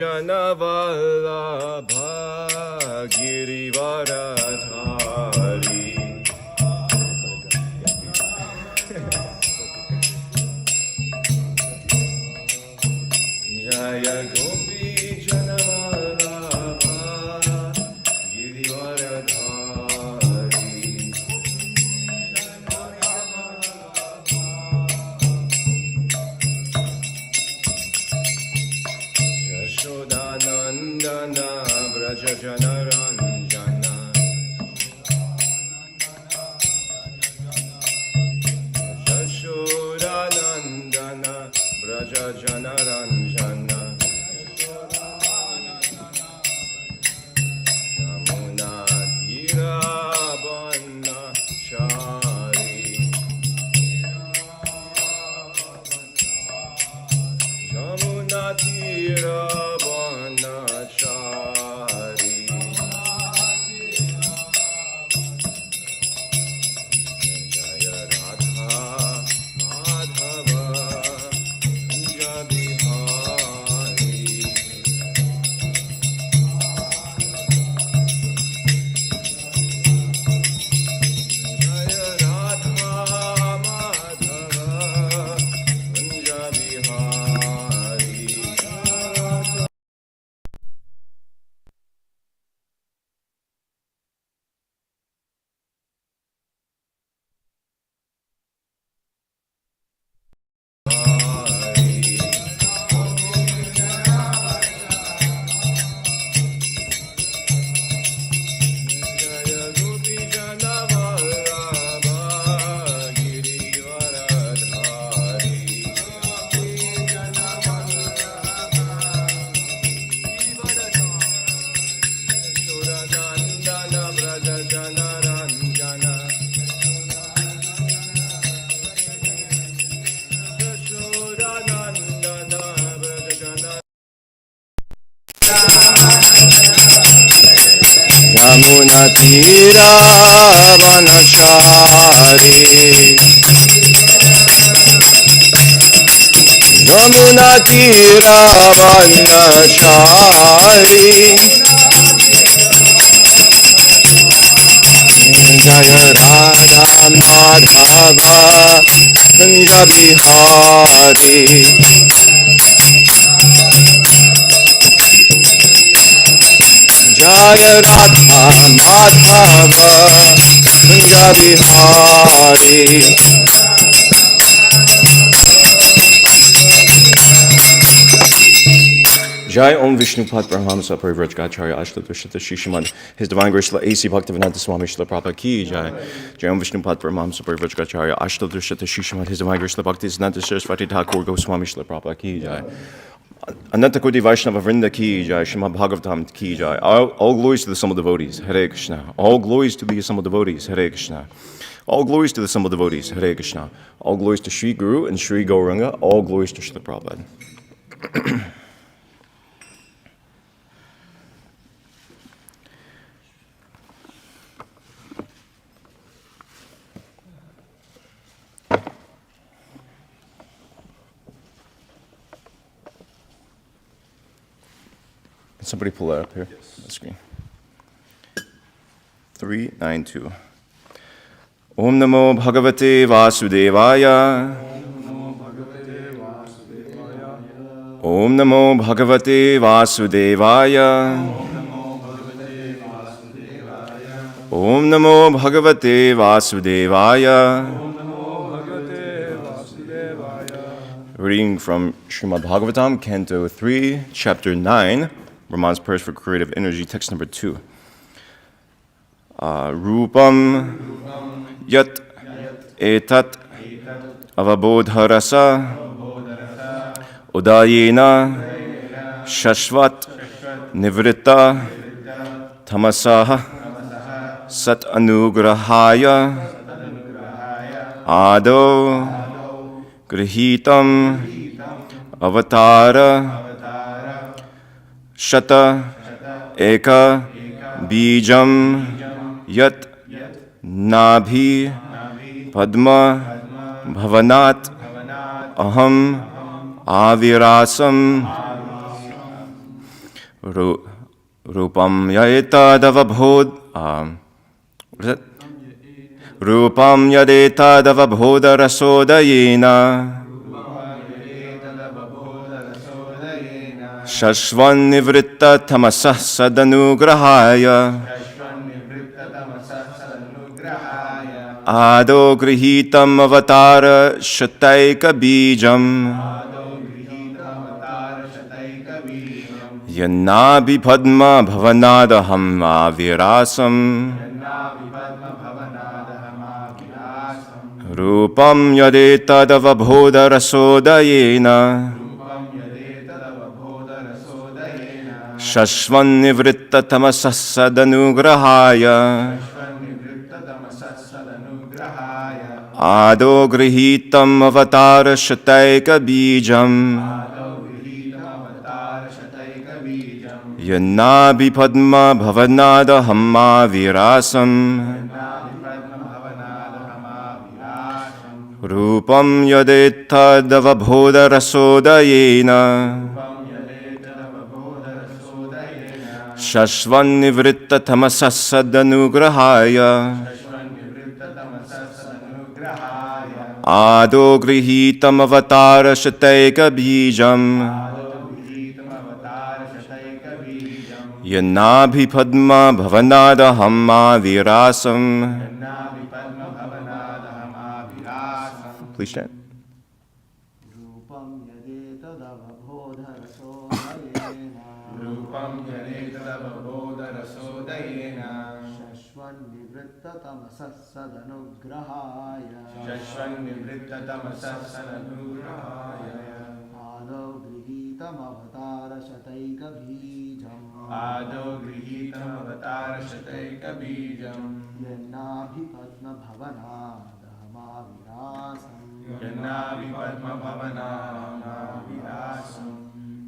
Janavallabha Girivaradhari Jaya Gopi Janavallabha Girivaradhari Yashodanandana Braja Janaranjana Yashodanandana Braja Janaranjana Yamuna Tirabana Chari Yamuna Tirabana Chari Jaya Radha Madhava Kunja Bihari Jaya Radha Madhava Kunja Bihari Jaya Gopi Janavallabha Girivaradhari Yashodanandana Braja Janaranjana Yashodanandana Braja Janaranjana Yamuna Tiravanachari Yamuna Tiravanachari Jaya Radha Madhava Kunja Bihari Jaya Radha Madhava Kunja Bihari Jai Om Vishnu Pad Brahmamsa Parivrajgacharya Ashla Dushyata Shishiman His Divine Grace A.C. Bhaktivedanta Swami Shila Prabhupada Ki Jai Jai Om Vishnu Pad Brahmamsa Parivrajgacharya Ashla Dushyata Shishiman His Divine Grace Bhaktivedanta Saraswati Thakur Goswami Shila Prabhupada Ki Jai Ananta Koti Vaishnava Vrinda Ki Jai Srimad Bhagavatam Ki Jai all glories to the Assembled Devotees Hare Krishna All glories to the Assembled Devotees Hare Krishna All glories to the Assembled Devotees Hare Krishna All glories to Sri Guru and Sri Gauranga All glories to Srila Prabhupada Can somebody pull that up here on the screen? 392. Om Namo Bhagavate Vasudevaya. Om Namo Bhagavate Vasudevaya. Om Namo Bhagavate Vasudevaya. Reading from Srimad Bhagavatam, Canto 3, Chapter 9, Brahman's Prayers for Creative Energy, text number 2. Rupam yat etat avabodharasa udayena shashvat nivritta tamasaha sat anugrahaya ado grihitam avatara shata eka bijam yat nabhi padma bhavanat aham avirasam Rupam yadetadavabhod. What is it? Rupam yadetadavabhoda rasodayena. Shashvan nivritta tamasah sadanugrahaya. Ado grihitam avatara shataika bijam. Yanabi padma bhavanadaham avirasam. Rupam yadetadavabhoda rasodayena. Shashvan nivritta tamasah sadanugrahaya. Ado grihitam avatara shataika bijam. Yanabi padma bhavanadaham avirasam. Rupam yadetadavabhoda rasodayena. Shashvan nivritta tamasah sadanugrahaya. Ado grihitam avatara shataika bijam. Yanabhi padma bhavanadaham avirasam. Please stand. Shashvan nivritta tamasah sadanugrahaya. Ado grihitam avatara shataika bijam. Yanabhi padma bhavanadaham avirasam.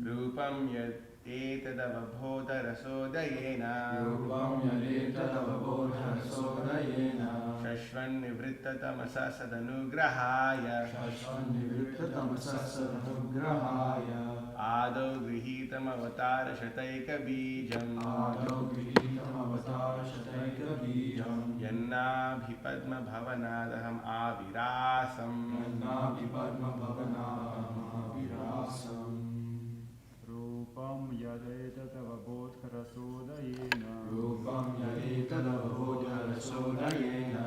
Rupam yadetadavabhoda rasodayena. Shashvan nivritta tamasah sadanugrahaya. Ado grihitam avatara shataika bijam. Yannabhi padma bhavanadaham avirasam. Rupam yadetadavabodha rasodayena.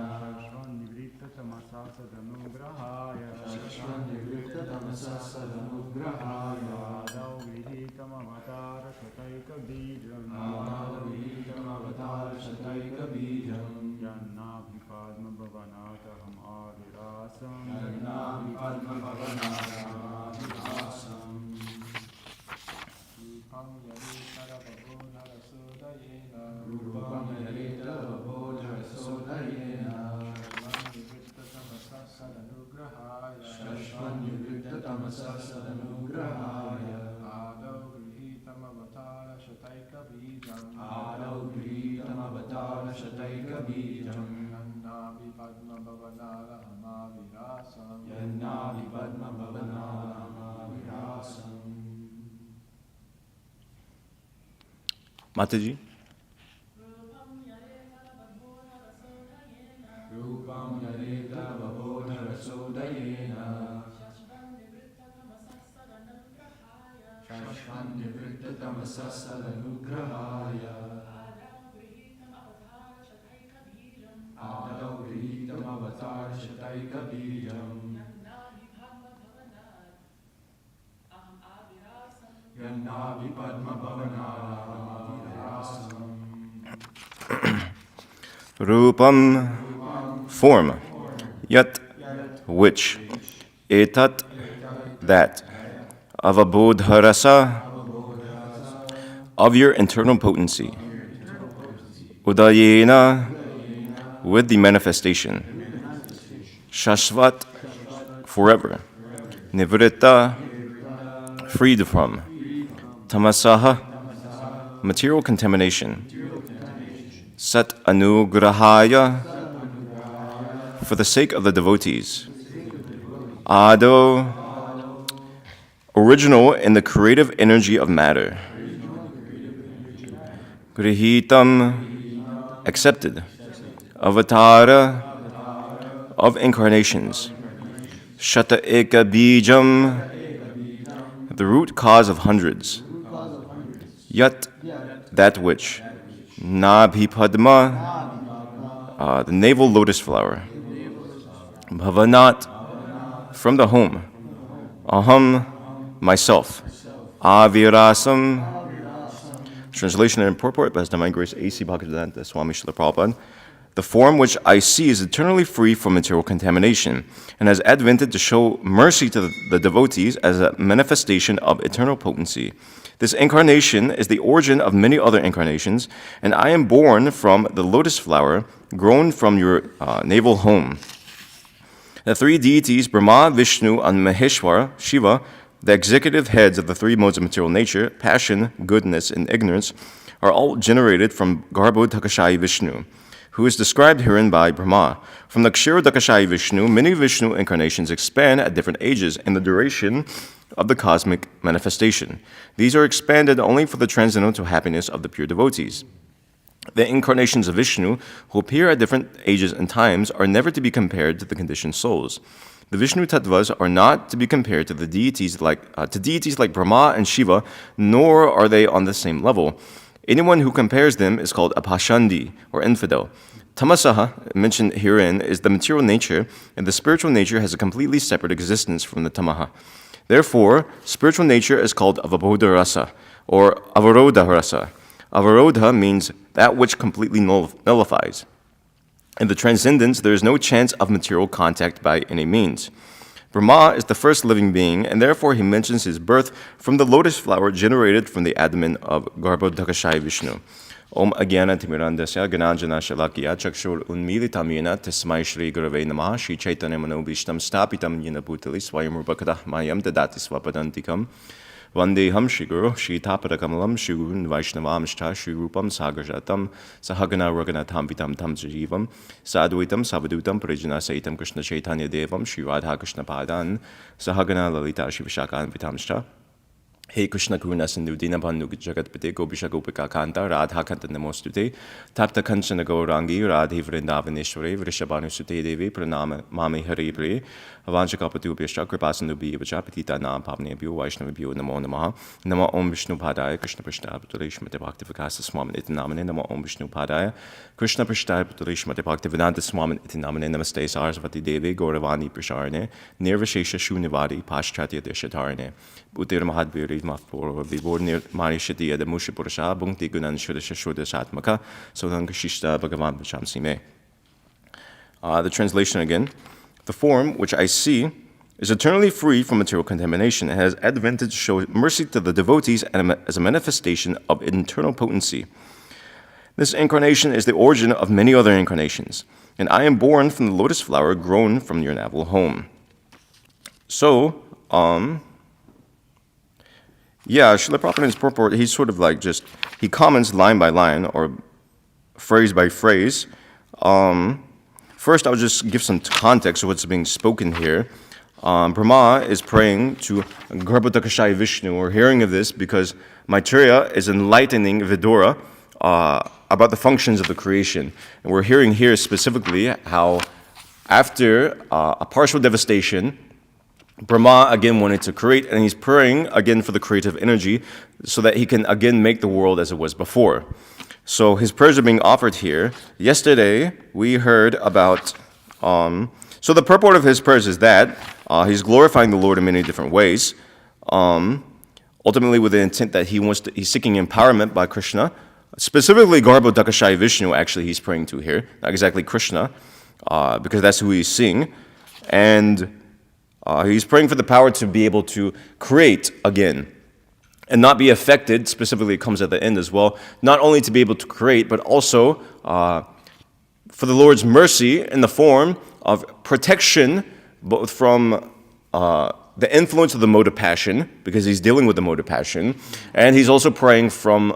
Shashvan nivritta tamasah sadanugrahaya. Ado grihitam avatara shataika bijam. Yannabhi padma bhavanadaham avirasam. Rupam yadetadavabodha rasodayena. Shashvan nivritta tamasah sadanugrahaya. Ado grihitam avatara shataika bijam. Yannabhi padma bhavanadaham avirasam. Mataji. Rupam yadetadavabodha rasodayena. Shashvan nivritta tamasah sadanugrahaya. Ado grihitam avatara shataika bijam. Yannabhi padma bhavanadaham avirasam. Rupam, form. Yat, which. Etat, that. Avabodharasa, of your internal potency. Udayena, with the manifestation. Shashvat, forever. Nivritta, freed from. Tamasaha, material contamination. Sat anugrahaya, for the sake of the devotees. Ado, original in the creative energy of matter. Grihitam, accepted. Avatara, of incarnations. Shata eka bijam, the root cause of hundreds. Yat, that which. Nabhi padma, the navel lotus flower. Bhavanat, from the home. Aham, myself. Avirasam, translation and purport by His Divine Grace A.C. Bhaktivedanta Swami Srila Prabhupada. The form which I see is eternally free from material contamination and has advented to show mercy to the devotees as a manifestation of eternal potency. This incarnation is the origin of many other incarnations, and I am born from the lotus flower grown from your navel home. The three deities, Brahma, Vishnu, and Maheshwara, Shiva, the executive heads of the three modes of material nature, passion, goodness, and ignorance, are all generated from Garbhodakashayi Vishnu, who is described herein by Brahma. From the Kshirodakashayi Vishnu, many Vishnu incarnations expand at different ages in the duration of the cosmic manifestation. These are expanded only for the transcendental happiness of the pure devotees. The incarnations of Vishnu, who appear at different ages and times, are never to be compared to the conditioned souls. The Vishnu Tattvas are not to be compared to the deities like Brahma and Shiva, nor are they on the same level. Anyone who compares them is called a pashandi, or infidel. Tamasaha, mentioned herein, is the material nature, and the spiritual nature has a completely separate existence from the tamaha. Therefore, spiritual nature is called avabodha rasa, or avarodha rasa. Avarodha means that which completely nullifies. In the transcendence, there is no chance of material contact by any means. Brahma is the first living being, and therefore he mentions his birth from the lotus flower generated from the abdomen of Garbhodakashayi Vishnu. Om Agyana Timirandasya Gananjana Shalakya Chakshur Unmilitamina Tasmai Shri Gurave Namaha Shri Chaitanya Manobhishtam Stapitam Yena Bhutali Swayam Rupakadah Mayam Dadati Swapadantikam Vandeham Shri Guru Shri Tapadakamalam Shri Gurun Vaishnavamshta Shri Rupam Sagarjatam Sahagana Raganatham Vitam Tam Jivam Sadhuitam Savadutam Parijana Saitam Krishna Chaitanya Devam Shri Radha Krishna Padan Sahagana Lalita Shri Vishakan Vitamshta Hey Krishna Karuna Sindhu Dinabhandu Jagatpate Gopisha Gopika Kanta Radha Kanta Namostute Tapta Kanchana Gaurangi Radhi Vrindavaneshwari Vrishabhanu Sute Devi Pranama Mami Hari Pri Avanchakapatu Bishra Kripasandu Bhivacha Patita Nam Pavnebhyo Vaishnavibhyo Namo Namaha Nama Om Vishnu Padaya Krishna Prashtaya Putuleshmate Bhaktivikasa Swamin Itinamane Nama Om Vishnu Padaya Krishna Prashtaya Putuleshmate Bhaktivedanta Swamin Itinamane Namaste Sarasvati Devi Gauravani Prasharne Nirvashesha Shunivadi Paschatya Deshatarne Utir Mahadviri Mafpur Vibor Nir Marishatiya the Mushipurasha Bhungti Gunan Shudasha Shudasatmaka Sodankashishta Bhagavan Vachamsime. The translation again. The form which I see is eternally free from material contamination and has advented to show mercy to the devotees and as a manifestation of internal potency. This incarnation is the origin of many other incarnations, and I am born from the lotus flower grown from your navel home. So, Srila Prabhupada in his purport, he's sort of like he comments line by line or phrase by phrase. First, I'll just give some context of what's being spoken here. Brahma is praying to Garbhodakashayi Vishnu. We're hearing of this because Maitreya is enlightening Vidura about the functions of the creation. And we're hearing here specifically how after a partial devastation, Brahma again wanted to create, and he's praying again for the creative energy so that he can again make the world as it was before. So his prayers are being offered here. Yesterday, we heard about, so the purport of his prayers is that he's glorifying the Lord in many different ways, ultimately with the intent that he's seeking empowerment by Krishna. Specifically, Garbhodakashayi Vishnu, actually, he's praying to here, not exactly Krishna, because that's who he's seeing. And he's praying for the power to be able to create again and not be affected. Specifically, it comes at the end as well, not only to be able to create, but also for the Lord's mercy in the form of protection both from the influence of the mode of passion, because he's dealing with the mode of passion, and he's also praying from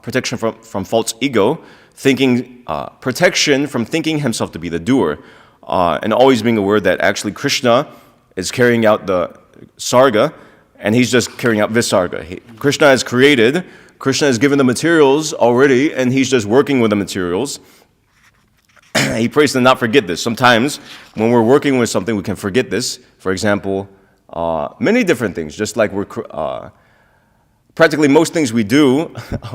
protection from false ego, protection from thinking himself to be the doer, and always being aware that actually Krishna is carrying out the sarga, and he's just carrying out visarga. Krishna has created, Krishna has given the materials already, and he's just working with the materials. He prays to not forget this. Sometimes when we're working with something, we can forget this. For example, many different things, just like practically most things we do,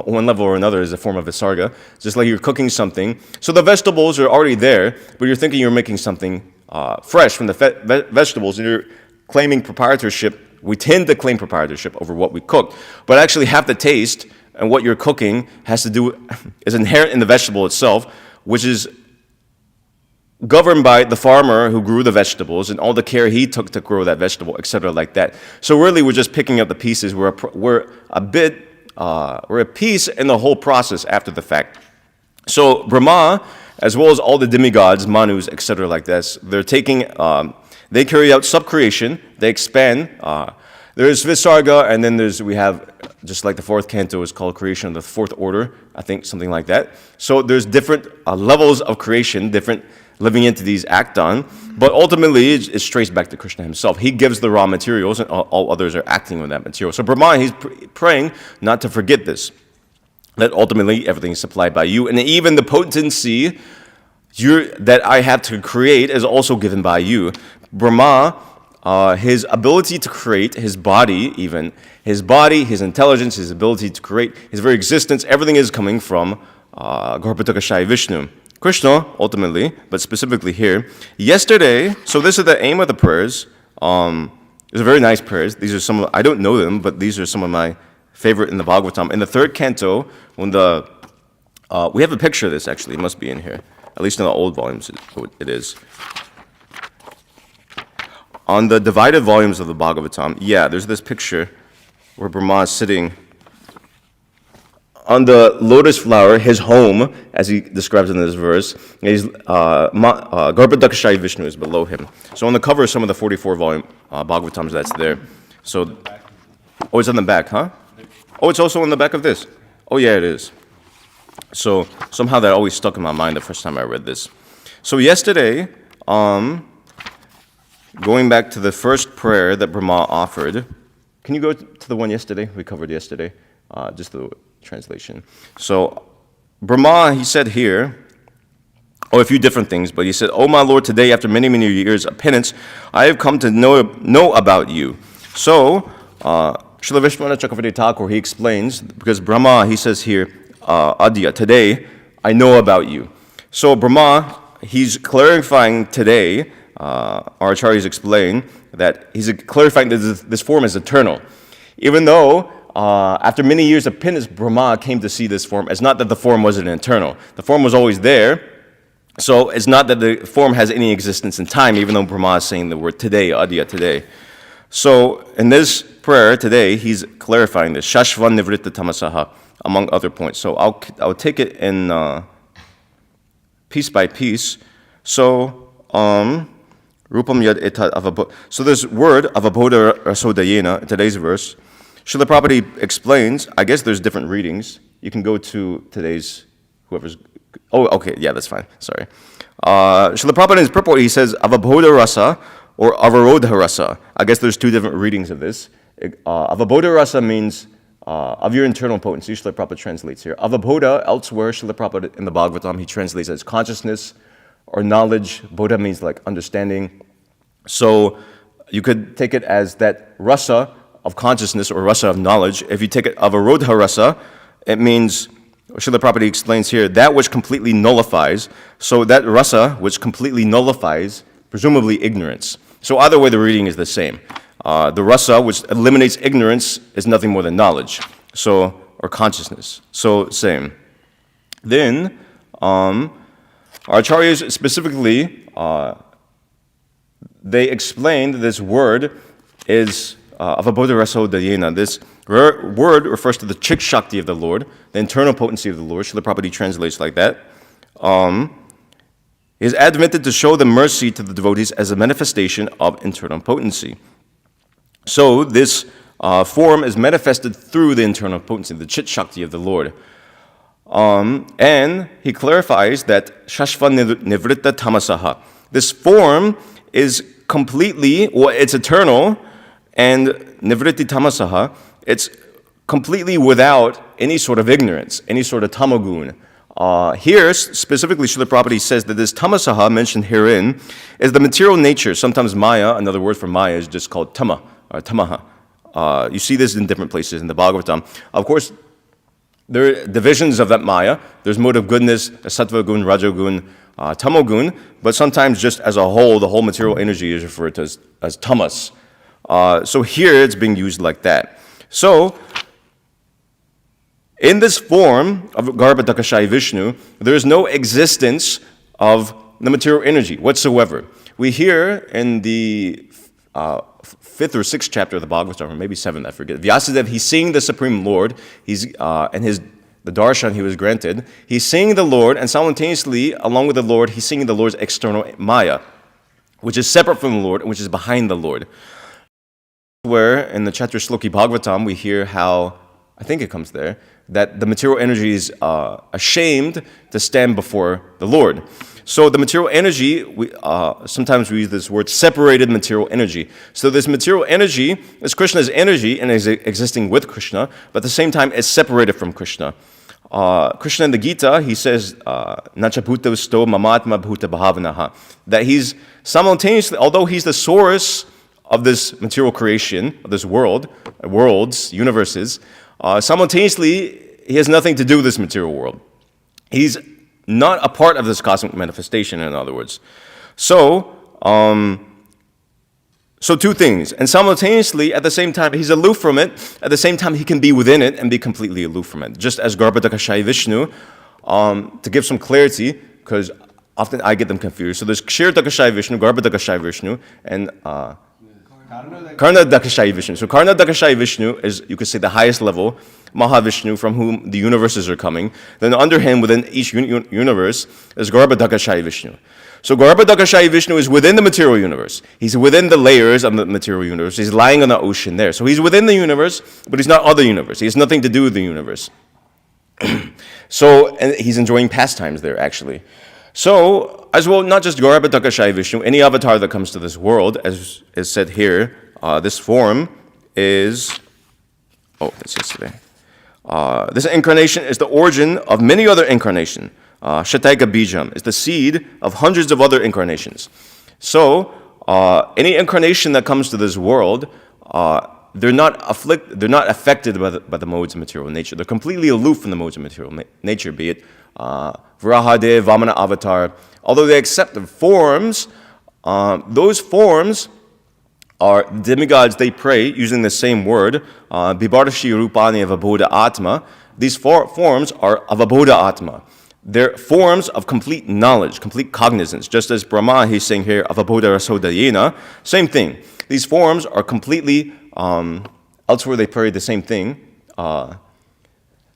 one level or another, is a form of visarga, just like you're cooking something. So the vegetables are already there, but you're thinking you're making something fresh from the vegetables, and you're claiming proprietorship. We tend to claim proprietorship over what we cook, but actually half the taste and what you're cooking is inherent in the vegetable itself, which is governed by the farmer who grew the vegetables and all the care he took to grow that vegetable, etc., like that. So really, we're just picking up the pieces. We're a piece in the whole process after the fact. So Brahma, as well as all the demigods, Manus, etc., like this, they're taking. They carry out subcreation. They expand. There's Visarga, and then we have, just like the fourth canto is called creation of the fourth order, I think, something like that. So there's different levels of creation, different living entities act on, but ultimately it's traced back to Krishna himself. He gives the raw materials, and all others are acting on that material. So Brahma, he's praying not to forget this, that ultimately everything is supplied by you, and even the potency that I have to create is also given by you. Brahma, his ability to create, his body, his intelligence, his ability to create, his very existence, everything is coming from Garbhodakashaya Vishnu. Krishna, ultimately, but specifically here. Yesterday, so this is the aim of the prayers. These are very nice prayers. These are I don't know them, but these are some of my favorite in the Bhagavatam. In the third canto, when we have a picture of this, actually. It must be in here. At least in the old volumes, it is. On the divided volumes of the Bhagavatam, there's this picture where Brahma is sitting on the lotus flower, his home, as he describes in this verse. Garbhodakashaya Vishnu is below him. So on the cover of some of the 44 volume Bhagavatams, that's there. So, it's on the back, huh? Oh, it's also on the back of this. Oh, yeah, it is. So somehow that always stuck in my mind the first time I read this. So yesterday, going back to the first prayer that Brahma offered, can you go to the one yesterday? We covered yesterday, just the translation. So Brahma, he said here, a few different things, but he said, "Oh my Lord, today after many, many years of penance, I have come to know about you." So Srila Vishwanath Chakravarti Thakur, he explains, because Brahma, he says here, Adya, today I know about you. So Brahma, he's clarifying today, our acharyas explain that he's clarifying that this form is eternal. Even though after many years of penance, Brahma came to see this form. It's not that the form wasn't eternal. The form was always there. So it's not that the form has any existence in time, even though Brahma is saying the word today, Adya, today. So in this prayer today, he's clarifying this. Shashvan nivritta tamasaha, among other points. So I'll take it in piece by piece. So rupam yad etat avabodha. So this word avabodha rasodayena in today's verse, Srila Prabhupada explains. I guess there's different readings. You can go to today's whoever's. Oh, okay, yeah, that's fine. Sorry. Srila Prabhupada in his purport, he says avabodha rasa or avarodha rasa. I guess there's two different readings of this. Avabodha rasa means of your internal potency. Srila Prabhupada translates here. Avabodha, elsewhere, Srila Prabhupada in the Bhagavatam, he translates as consciousness or knowledge. Bodha means like understanding. So you could take it as that rasa of consciousness or rasa of knowledge. If you take it avarodha rasa, it means, Srila Prabhupada explains here, that which completely nullifies. So that rasa which completely nullifies, presumably ignorance. So either way, the reading is the same. The rasa which eliminates ignorance is nothing more than knowledge, or consciousness. So same. Then our acharyas specifically, they explained this word is avabodha rasodayena. This word refers to the chik shakti of the Lord, the internal potency of the Lord. Srila Prabhupada translates like that. Is advented to show the mercy to the devotees as a manifestation of internal potency. So this form is manifested through the internal potency, the chit shakti of the Lord. And he clarifies that shashva nivritta tamasaha. This form is completely, it's eternal, and nivritti tamasaha, it's completely without any sort of ignorance, any sort of tamagun. Here, specifically, Srila Prabhupada says that this tamasaha mentioned herein is the material nature. Sometimes maya, another word for maya, is just called tama or tamaha. You see this in different places in the Bhagavatam. Of course, there are divisions of that maya. There's mode of goodness, sattva gun, rajagun, tamogun, but sometimes just as a whole, the whole material energy is referred to as tamas. So here it's being used like that. So, in this form of Garbhodakashayi Vishnu, there is no existence of the material energy whatsoever. We hear in the 5th or 6th chapter of the Bhagavatam, or maybe 7th, I forget. Vyasadeva, he's seeing the Supreme Lord. He's and the darshan he was granted. He's seeing the Lord, and simultaneously, along with the Lord, he's seeing the Lord's external maya, which is separate from the Lord and which is behind the Lord. Where in the Chatra Shloki Bhagavatam, we hear how, I think it comes there, that the material energy is ashamed to stand before the Lord. So the material energy, sometimes we use this word separated material energy. So this material energy is Krishna's energy and is existing with Krishna, but at the same time it's separated from Krishna. Krishna in the Gita, he says, Nacha bhuta sto mamatma bhuta bhavanaha, that he's simultaneously, although he's the source of this material creation, of this worlds, universes, simultaneously, he has nothing to do with this material world. He's not a part of this cosmic manifestation, in other words. So two things. And simultaneously, at the same time, he's aloof from it. At the same time, he can be within it and be completely aloof from it. Just as Garbhodakashayi Vishnu, to give some clarity, because often I get them confused. So there's Kshiradakashayi Vishnu, Garbhodakashayi Vishnu, and Karnadakashayi Vishnu. So Karnadakashayi Vishnu is, you could say, the highest level, Mahavishnu, from whom the universes are coming. Then under him, within each universe, is Garbhodakashayi Vishnu. So Garbhodakashayi Vishnu is within the material universe. He's within the layers of the material universe. He's lying on the ocean there. So he's within the universe, but he's not of the universe. He has nothing to do with the universe. And he's enjoying pastimes there, actually. So, as well, not just Garbhodakashayi Vishnu, any avatar that comes to this world, as is said here, this form is, that's yesterday. This incarnation is the origin of many other incarnations. Shataika Bijam is the seed of hundreds of other incarnations. So, any incarnation that comes to this world, they're not affected by the modes of material nature. They're completely aloof from the modes of material nature, be it Varahadev, Vamana Avatar. Although they accept the forms, those forms are demigods they pray using the same word, Bibarshi Rupani Avabodha Atma. These forms are Avabodha Atma. They're forms of complete knowledge, complete cognizance. Just as Brahma, he's saying here, Avabodha Rasodayena, same thing. These forms are completely, elsewhere they pray the same thing,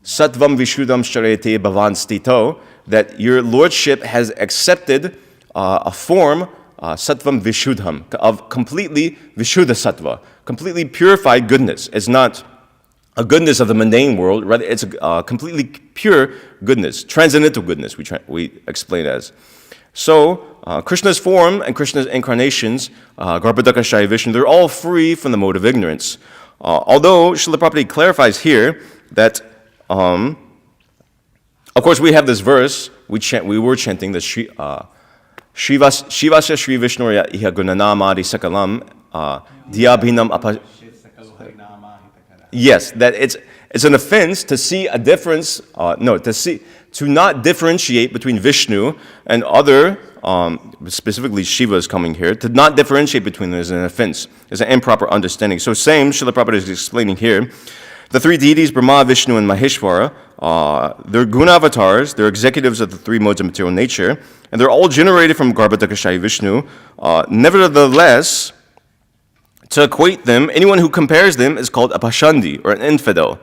Sattvam Vishuddham Sharete Bhavan Stito, that your lordship has accepted a form, Sattvam Vishuddham, of completely Vishuddha Sattva, completely purified goodness. It's not a goodness of the mundane world, rather it's a completely pure goodness, transcendental goodness, we explain as. So, Krishna's form and Krishna's incarnations, Garbhodakashayi Vishnu, they're all free from the mode of ignorance. Although Srila Prabhupada clarifies here that of course, we have this verse. We were chanting the Shivasya Shri Vishnuya Iha Gunanamadi Sakalam Diabhinam Apa. Yes, that it's an offense to see a difference. To not differentiate between Vishnu and other, specifically Shiva is coming here. To not differentiate between them is an offense. It's an improper understanding. So same, Srila Prabhupada is explaining here. The three deities, Brahma, Vishnu, and Maheshwara, they're guna avatars, they're executives of the three modes of material nature, and they're all generated from Garbhodakashayi Vishnu. Nevertheless, to equate them, anyone who compares them is called a pashandi, or an infidel.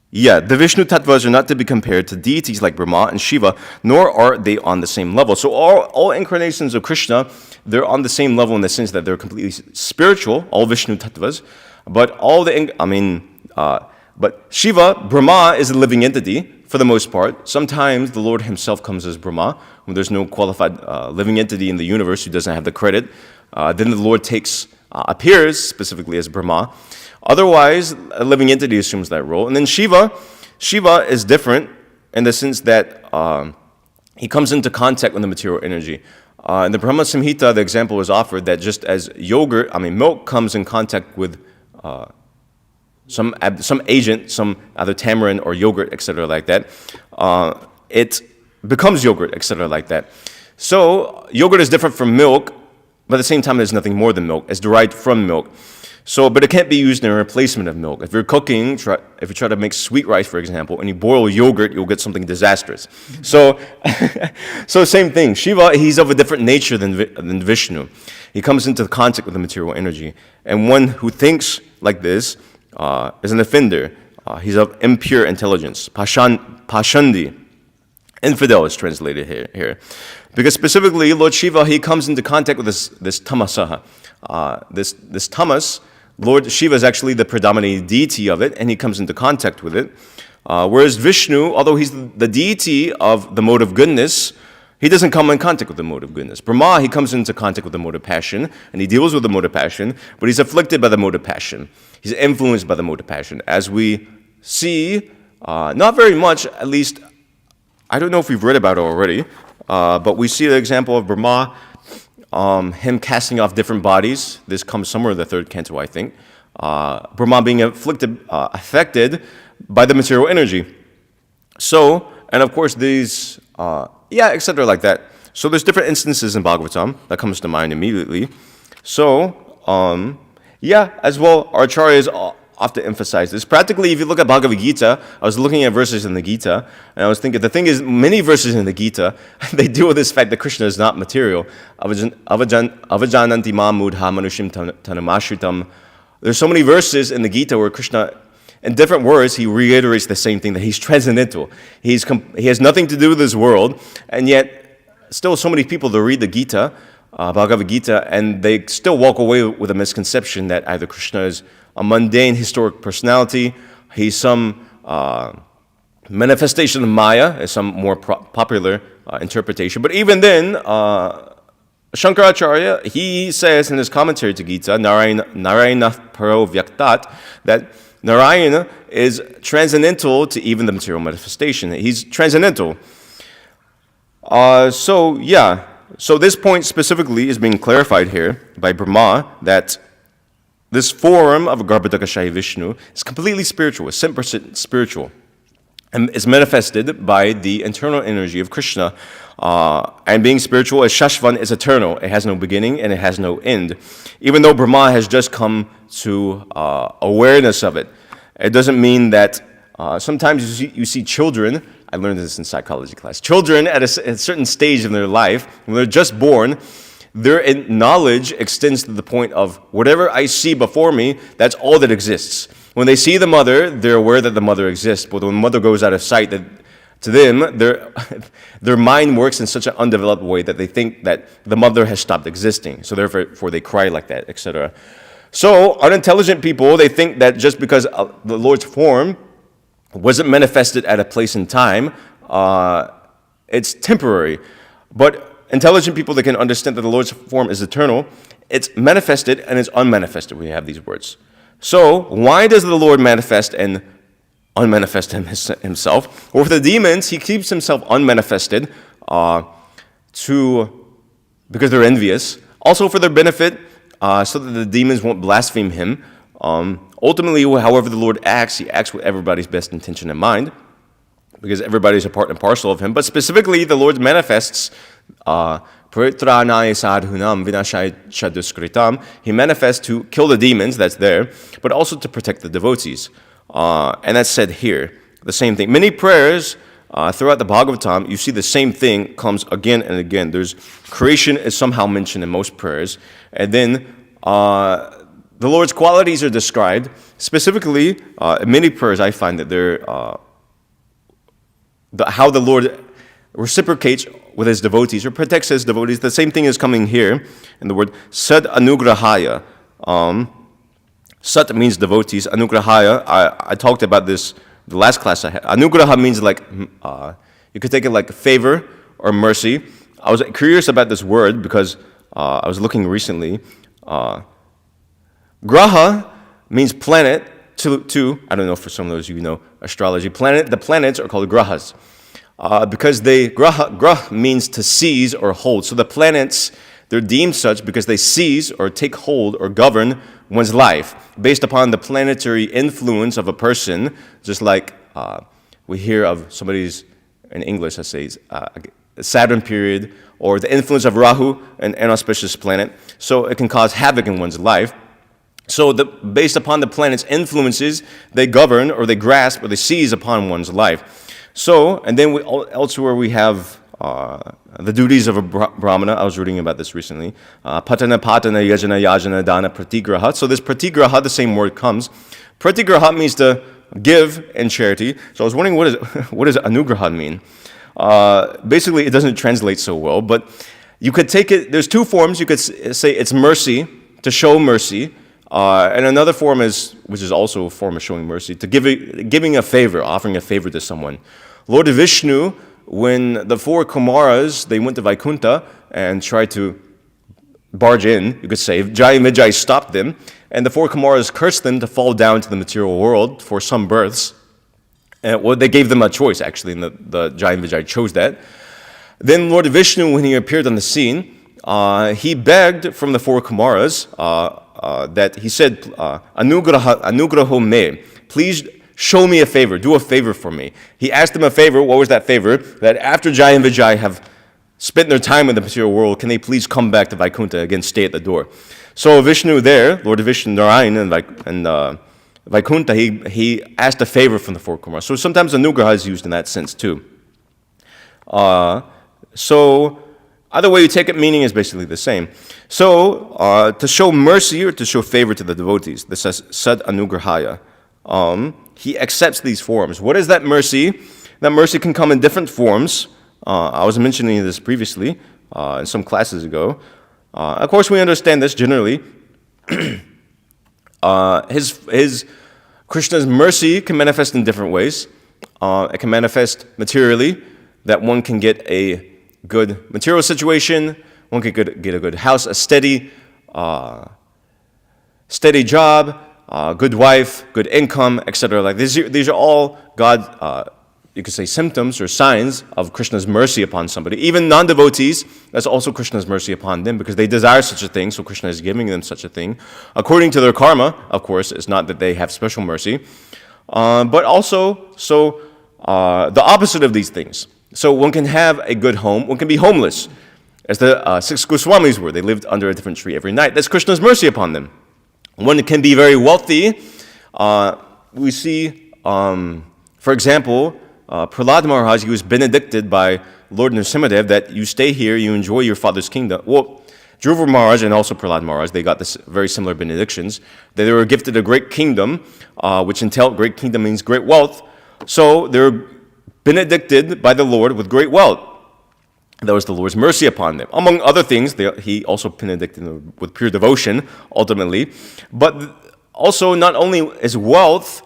The Vishnu tattvas are not to be compared to deities like Brahma and Shiva, nor are they on the same level. So all incarnations of Krishna, they're on the same level in the sense that they're completely spiritual, all Vishnu tattvas, but but Shiva, Brahma, is a living entity for the most part. Sometimes the Lord himself comes as Brahma, when there's no qualified living entity in the universe who doesn't have the credit. Then the Lord appears specifically as Brahma. Otherwise, a living entity assumes that role. And then Shiva is different in the sense that he comes into contact with the material energy. In the Brahma Samhita, the example was offered that just as milk comes in contact with some agent, some either tamarind or yogurt, etc., like that, it becomes yogurt, etc., like that. So yogurt is different from milk, but at the same time, it's nothing more than milk. It's derived from milk. So, but it can't be used in replacement of milk. If you're cooking, if you try to make sweet rice, for example, and you boil yogurt, you'll get something disastrous. So, so same thing. Shiva, he's of a different nature than Vishnu. He comes into contact with the material energy. And one who thinks like this is an offender. He's of impure intelligence. Pashandi. Infidel is translated here. Because specifically, Lord Shiva, he comes into contact with this tamasaha. This tamas, Lord Shiva is actually the predominating deity of it, and he comes into contact with it. Whereas Vishnu, although he's the deity of the mode of goodness, he doesn't come in contact with the mode of goodness. Brahma, he comes into contact with the mode of passion, and he deals with the mode of passion, but he's afflicted by the mode of passion. He's influenced by the mode of passion. As we see, not very much, at least, I don't know if we've read about it already, but we see the example of Brahma, him casting off different bodies. This comes somewhere in the third canto, I think. Brahma being affected by the material energy. So, and of course these, etc. like that. So there's different instances in Bhagavatam that comes to mind immediately. So, as well, our acharyas often emphasize this. Practically, if you look at Bhagavad Gita, I was looking at verses in the Gita, and I was thinking, the thing is, many verses in the Gita, they deal with this fact that Krishna is not material. Avajananti ma mudha manushim tanamashritam. There's so many verses in the Gita where Krishna, in different words, he reiterates the same thing, that he's transcendental. He has nothing to do with this world, and yet, still so many people, they read the Gita, Bhagavad Gita, and they still walk away with a misconception that either Krishna is a mundane historic personality, he's some manifestation of Maya, is some more popular interpretation. But even then, Shankaracharya, he says in his commentary to Gita, Narayana Paro Vyaktat, that Narayana is transcendental to even the material manifestation. He's transcendental. So this point specifically is being clarified here by Brahma, that this form of Garbhodakashayi Vishnu is completely spiritual, it's 100% spiritual, and is manifested by the internal energy of Krishna. And being spiritual, as Shashvan, is eternal. It has no beginning and it has no end. Even though Brahma has just come to awareness of it, it doesn't mean that sometimes you see children. I learned this in psychology class. Children at a certain stage in their life, when they're just born, their knowledge extends to the point of whatever I see before me, that's all that exists. When they see the mother, they're aware that the mother exists. But when the mother goes out of sight, to them, their mind works in such an undeveloped way that they think that the mother has stopped existing. So therefore they cry like that, etc. So unintelligent people, they think that just because the Lord's form wasn't manifested at a place and time, it's temporary. But intelligent people, they can understand that the Lord's form is eternal. It's manifested and it's unmanifested. We have these words. So why does the Lord manifest and unmanifest himself? Or for the demons, he keeps himself unmanifested because they're envious. Also for their benefit, so that the demons won't blaspheme him. Ultimately, however the Lord acts, he acts with everybody's best intention in mind, because everybody's a part and parcel of him. But specifically, the Lord manifests he manifests to kill the demons, that's there, but also to protect the devotees. And that's said here, the same thing. Many prayers throughout the Bhagavatam, you see the same thing comes again and again. There's creation is somehow mentioned in most prayers, and then the Lord's qualities are described. Specifically, in many prayers, I find that they're how the Lord reciprocates with his devotees or protects his devotees. The same thing is coming here in the word Sad Anugrahaya. Sat means devotees. Anugrahaya, I talked about this the last class I had. Anugraha means like, you could take it like favor or mercy. I was curious about this word because I was looking recently. Graha means planet to I don't know, for some of those astrology. The planets are called grahas. Because grah means to seize or hold. So the planets, they're deemed such because they seize or take hold or govern one's life based upon the planetary influence of a person, just like we hear of somebody's, in English, let's say, Saturn period, or the influence of Rahu, an inauspicious planet. So it can cause havoc in one's life. So based upon the planet's influences, they govern or they grasp or they seize upon one's life. So, and then elsewhere we have the duties of a brahmana. I was reading about this recently. Patana, yajana, yajana, dana, pratigraha. So this pratigraha, the same word comes. Pratigraha means to give in charity. So I was wondering, what does anugraha mean? Basically, it doesn't translate so well, but you could take it, there's two forms. You could say it's mercy, to show mercy. And another form which is also a form of showing mercy, to giving a favor, offering a favor to someone. Lord Vishnu, when the four Kumaras, they went to Vaikuntha and tried to barge in, you could say, Jai and Vijay stopped them, and the four Kumaras cursed them to fall down to the material world for some births. And they gave them a choice, actually, and the Jai and Vijay chose that. Then Lord Vishnu, when he appeared on the scene, he begged from the four Kumaras that he said, Anugraho me, please show me a favor, do a favor for me. He asked them a favor. What was that favor? That after Jai and Vijay have spent their time in the material world, can they please come back to Vaikuntha, again, stay at the door. So Vishnu there, Lord Vishnu Narayan and Vaikuntha, he asked a favor from the four Kumaras. So sometimes anugraha is used in that sense too. So either way you take it, meaning is basically the same. So to show mercy or to show favor to the devotees, this says sad anugrahaya. He accepts these forms. What is that mercy? That mercy can come in different forms. I was mentioning this previously in some classes ago. Of course, we understand this generally. Krishna's mercy can manifest in different ways. It can manifest materially, that one can get a good material situation, one can get a good house, a steady job, good wife, good income, etc. Like these are all God, you could say, symptoms or signs of Krishna's mercy upon somebody. Even non-devotees, that's also Krishna's mercy upon them because they desire such a thing, so Krishna is giving them such a thing. According to their karma, of course, it's not that they have special mercy, but also, the opposite of these things. So one can have a good home, one can be homeless, as the 6 Goswamis were. They lived under a different tree every night. That's Krishna's mercy upon them. One can be very wealthy. We see, for example, Prahlad Maharaj, he was benedicted by Lord Nrsimhadev that you stay here, you enjoy your father's kingdom. Well, Dhruva Maharaj and also Prahlad Maharaj, they got this very similar benedictions. They were gifted a great kingdom, which entailed great kingdom means great wealth. So they were benedicted by the Lord with great wealth. That was the Lord's mercy upon them. Among other things, he also benedicted them with pure devotion, ultimately. But also, not only is wealth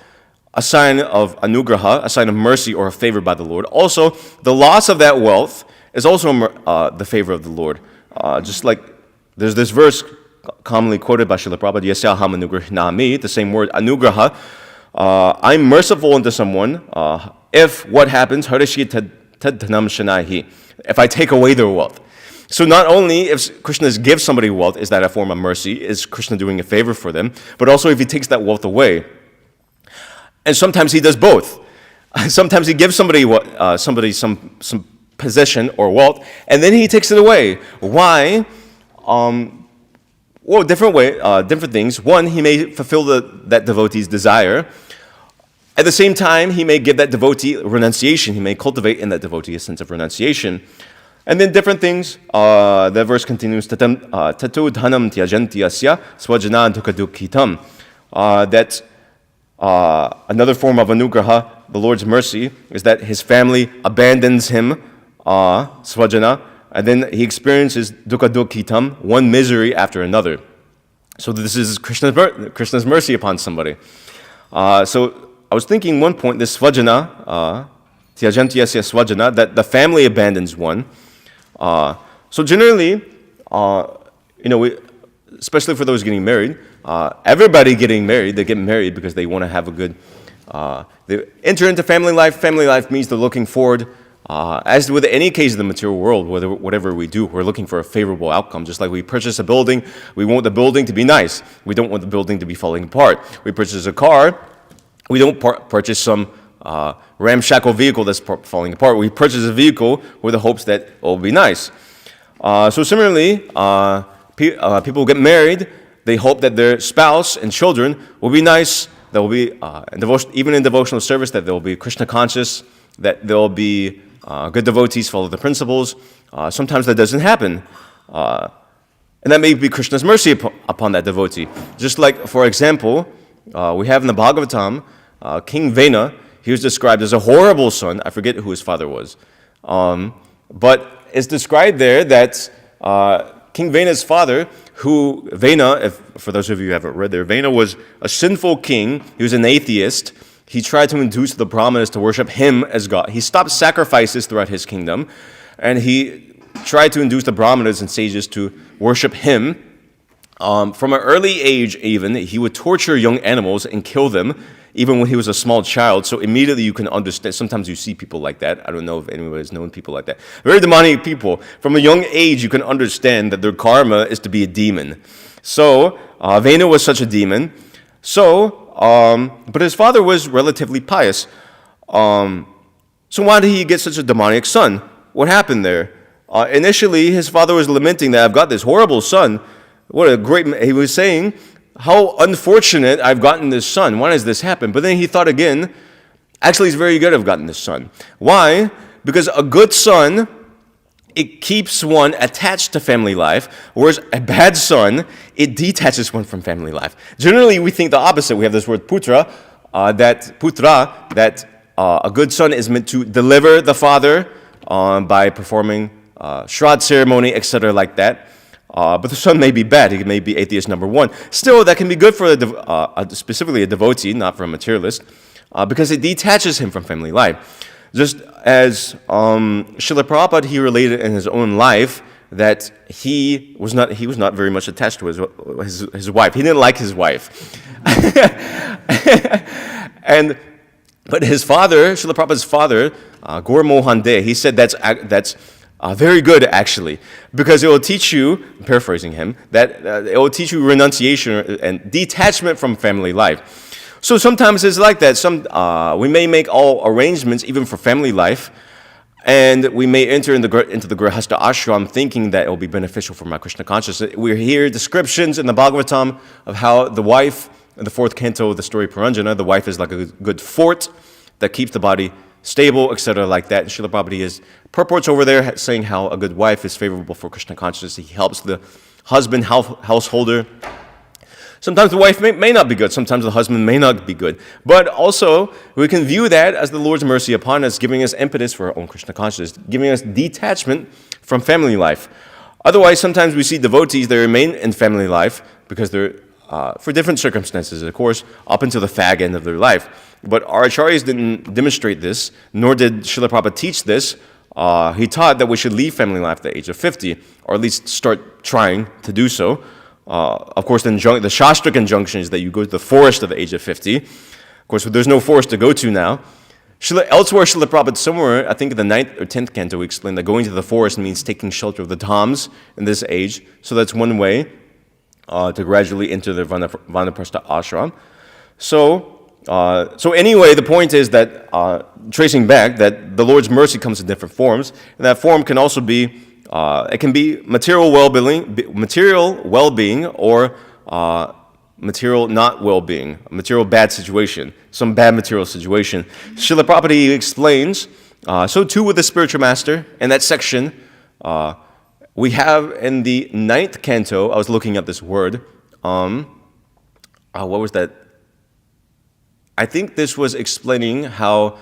a sign of anugraha, a sign of mercy or a favor by the Lord, also the loss of that wealth is also the favor of the Lord. Just like there's this verse commonly quoted by Srila Prabhupada, Yasyaham anugrahnami, the same word, anugraha. I'm merciful unto someone if what happens, harishi tadhanam shanahi, if I take away their wealth. So not only if Krishna gives somebody wealth, is that a form of mercy, is Krishna doing a favor for them, but also if he takes that wealth away. And sometimes he does both. Sometimes he gives somebody some possession or wealth, and then he takes it away. Why? Well, different things. One, he may fulfill that devotee's desire. At the same time, he may give that devotee renunciation. He may cultivate in that devotee a sense of renunciation. And then different things. The verse continues, Tatu dhanam tyajanti asya swajana dukadukhitam. That another form of anugraha, the Lord's mercy, is that his family abandons him, swajana, and then he experiences dukadukhitam, one misery after another. So this is Krishna's mercy upon somebody. So I was thinking one point, this svajana, tyajantyasya svajana, that the family abandons one. So generally, especially for those getting married, everybody getting married. They get married because they want to have a good, they enter into family life. Family life means they're looking forward. As with any case of the material world, whatever we do, we're looking for a favorable outcome. Just like we purchase a building, we want the building to be nice. We don't want the building to be falling apart. We purchase a car, we don't purchase some ramshackle vehicle that's falling apart. We purchase a vehicle with the hopes that it will be nice. So similarly, people get married. They hope that their spouse and children will be nice. There will be, even in devotional service, that they will be Krishna conscious, that there will be good devotees, follow the principles. Sometimes that doesn't happen. And that may be Krishna's mercy upon that devotee. Just like, for example, we have in the Bhagavatam, King Vena. He was described as a horrible son. I forget who his father was. But it's described there that King Vena's father, for those of you who haven't read there, Vena was a sinful king. He was an atheist. He tried to induce the Brahmanas to worship him as God. He stopped sacrifices throughout his kingdom, and he tried to induce the Brahmanas and sages to worship him. From an early age even, he would torture young animals and kill them, even when he was a small child. So immediately you can understand. Sometimes you see people like that. I don't know if anyone has known people like that. Very demonic people. From a young age, you can understand that their karma is to be a demon. So Vena was such a demon. But his father was relatively pious. So why did he get such a demonic son? What happened there? Initially, his father was lamenting that I've got this horrible son. He was saying, how unfortunate I've gotten this son. Why does this happen? But then he thought again, actually it's very good I've gotten this son. Why? Because a good son, it keeps one attached to family life, whereas a bad son, it detaches one from family life. Generally, we think the opposite. We have this word putra, that a good son is meant to deliver the father by performing Shraddha ceremony, etc. like that. But the son may be bad. He may be atheist number one. Still, that can be good for specifically a devotee, not for a materialist, because it detaches him from family life. Just as Srila Prabhupada, he related in his own life that he was not very much attached to his wife. He didn't like his wife. But his father, Srila Prabhupada's father, Gaur Mohan De, he said that's very good, actually, because it will teach you, I'm paraphrasing him, that it will teach you renunciation and detachment from family life. So sometimes it's like that. We may make all arrangements, even for family life, and we may enter into the Grihastha ashram thinking that it will be beneficial for my Krishna consciousness. We hear descriptions in the Bhagavatam of how the wife, in the 4th canto of the story Puranjana, the wife is like a good fort that keeps the body stable, etc. like that. And Srila Prabhupada is purports over there saying how a good wife is favorable for Krishna consciousness. He helps the husband, householder. Sometimes the wife may not be good. Sometimes the husband may not be good. But also, we can view that as the Lord's mercy upon us, giving us impetus for our own Krishna consciousness, giving us detachment from family life. Otherwise, sometimes we see devotees that remain in family life because they're, for different circumstances, of course, up until the fag end of their life. But our acharyas didn't demonstrate this, nor did Srila Prabhupada teach this. He taught that we should leave family life at the age of 50, or at least start trying to do so. Of course, the Shastric injunction is that you go to the forest at the age of 50. Of course, there's no forest to go to now. Elsewhere, Srila Prabhupada, somewhere, I think in the 9th or 10th canto, we explained that going to the forest means taking shelter of the dhams in this age. So that's one way to gradually enter the Vanaprastha ashram. So anyway, the point is that, tracing back, that the Lord's mercy comes in different forms, and that form can also be, it can be material well-being, or material not well-being, a material bad situation, some bad material situation. Srila Prabhupada explains, so too with the spiritual master. In that section, we have in the 9th canto, I was looking at this word, what was that? I think this was explaining how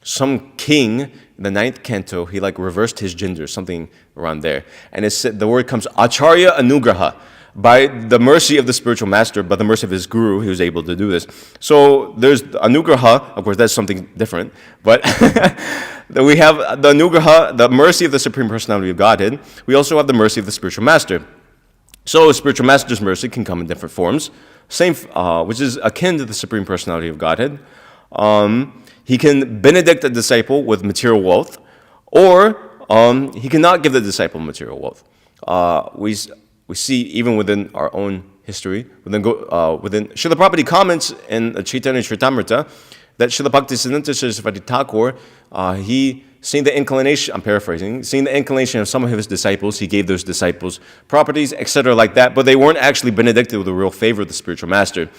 some king in the 9th canto, he reversed his gender, something around there. And it said, the word comes Acharya Anugraha. By the mercy of the spiritual master, by the mercy of his guru, he was able to do this. So there's Anugraha, of course that's something different, but we have the Anugraha, the mercy of the Supreme Personality of Godhead. We also have the mercy of the spiritual master. So spiritual master's mercy can come in different forms, same, which is akin to the Supreme Personality of Godhead. He can benedict a disciple with material wealth, or he cannot give the disciple material wealth. We see even within our own history, within Srila Prabhupada comments in Chaitanya Charitamrita that Srila Bhaktisiddhanta Saraswati Thakur, he seeing the inclination, I'm paraphrasing, seeing the inclination of some of his disciples, he gave those disciples properties, etc. like that, but they weren't actually benedicted with the real favor of the spiritual master.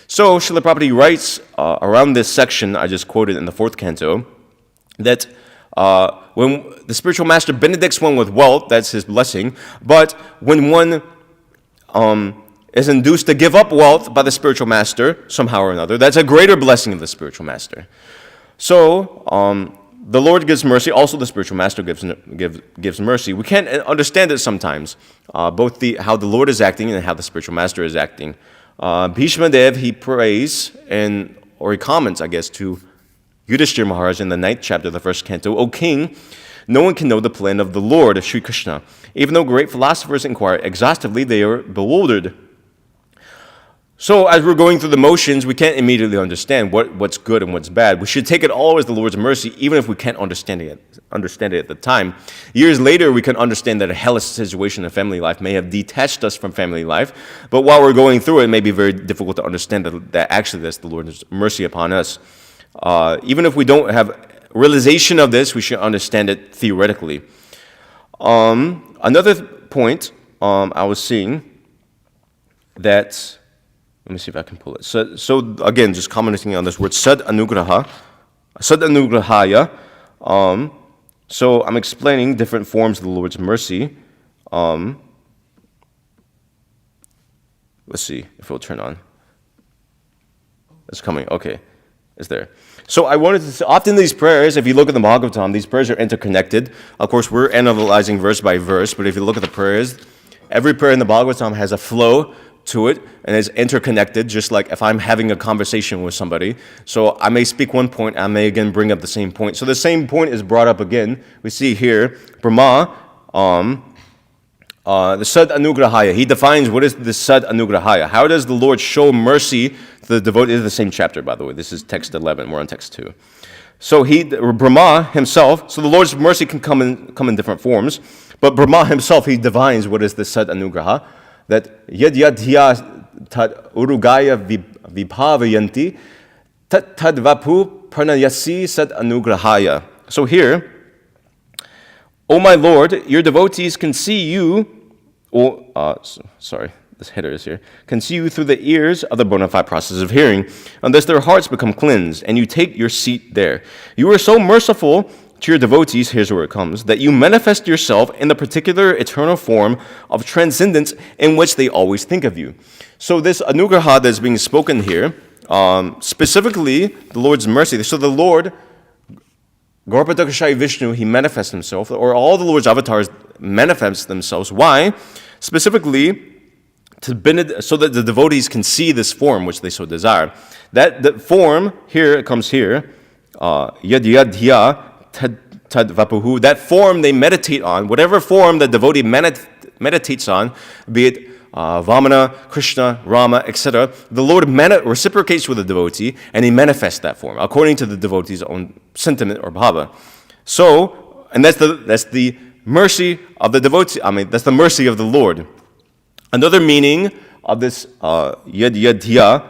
So Srila Prabhupada writes around this section I just quoted in the 4th canto that when the spiritual master benedicts one with wealth, that's his blessing, but when one is induced to give up wealth by the spiritual master somehow or another, that's a greater blessing of the spiritual master. So the Lord gives mercy, also the spiritual master gives mercy. We can't understand it sometimes, both how the Lord is acting and how the spiritual master is acting. Bhishma Dev, he prays, or he comments, I guess, to Yudhishthira Maharaj in the 9th chapter of the 1st canto, O king, no one can know the plan of the Lord, Sri Krishna. Even though great philosophers inquire exhaustively, they are bewildered. So as we're going through the motions, we can't immediately understand what's good and what's bad. We should take it all as the Lord's mercy, even if we can't understand it at the time. Years later, we can understand that a hellish situation in family life may have detached us from family life, but while we're going through it, it may be very difficult to understand that actually that's the Lord's mercy upon us. Even if we don't have realization of this, we should understand it theoretically. Another point I was seeing that... Let me see if I can pull it. So again, just commenting on this word, sad anugrahaya. So I'm explaining different forms of the Lord's mercy. Let's see if it'll turn on. It's coming. Okay, it's there. So I wanted to say, often these prayers, if you look at the Bhagavatam, these prayers are interconnected. Of course, we're analyzing verse by verse, but if you look at the prayers, every prayer in the Bhagavatam has a flow to it and is interconnected, just like if I'm having a conversation with somebody. So I may speak one point, I may again bring up the same point. So the same point is brought up again. We see here, Brahma, the Sad Anugrahaya. He defines what is the Sad Anugrahaya. How does the Lord show mercy to the devotee? This is the same chapter, by the way. This is text 11. We're on text 2. So Brahma himself, so the Lord's mercy can come in different forms, but Brahma himself, he defines what is the Sad Anugraha. That yad yadhya tad urugaya vibhavayanti tad vapu pranayasi sad anugrahaya. So here, O my Lord, your devotees can see you, this header is here, can see you through the ears of the bona fide process of hearing, and thus their hearts become cleansed, and you take your seat there. You are so merciful to your devotees, here's where it comes, that you manifest yourself in the particular eternal form of transcendence in which they always think of you. So this anugraha that's being spoken here, specifically the Lord's mercy. So the Lord, Gaurapadakashai Vishnu, he manifests himself, or all the Lord's avatars manifest themselves. Why? Specifically, so that the devotees can see this form which they so desire. That form, here, it comes here, yad yadhya, tad vapuhu, that form they meditate on, whatever form the devotee meditates on, be it Vamana, Krishna, Rama, etc., the Lord reciprocates with the devotee and he manifests that form according to the devotee's own sentiment or bhava. So, and that's the mercy of the devotee, that's the mercy of the Lord. Another meaning of this yad yadhya,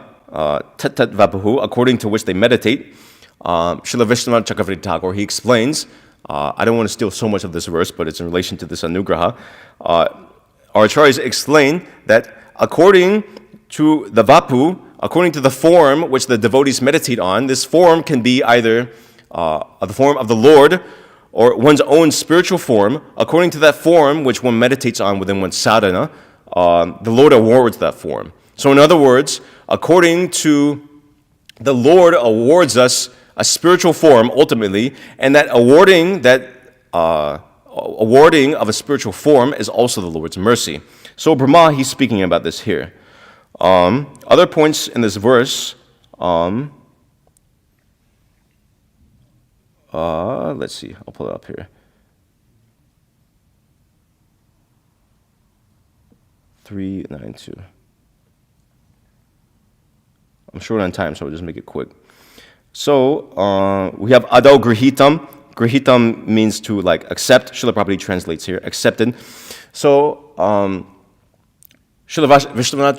tat vapuhu, according to which they meditate, Srila Vishwanath Chakravarti Thakur, he explains, I don't want to steal so much of this verse, but it's in relation to this anugraha. Our acharyas explain that according to the vapu, according to the form which the devotees meditate on, this form can be either the form of the Lord or one's own spiritual form. According to that form which one meditates on within one's sadhana, the Lord awards that form. So in other words, according to the Lord awards us a spiritual form ultimately, and that awarding of a spiritual form is also the Lord's mercy. So Brahma, he's speaking about this here. Other points in this verse, let's see, I'll pull it up here. 392. I'm short on time, so I'll just make it quick. So we have Adau Grihitam. Grihitam means to like accept. Srila Prabhupada translates here, accepted. So Srila Vishwanath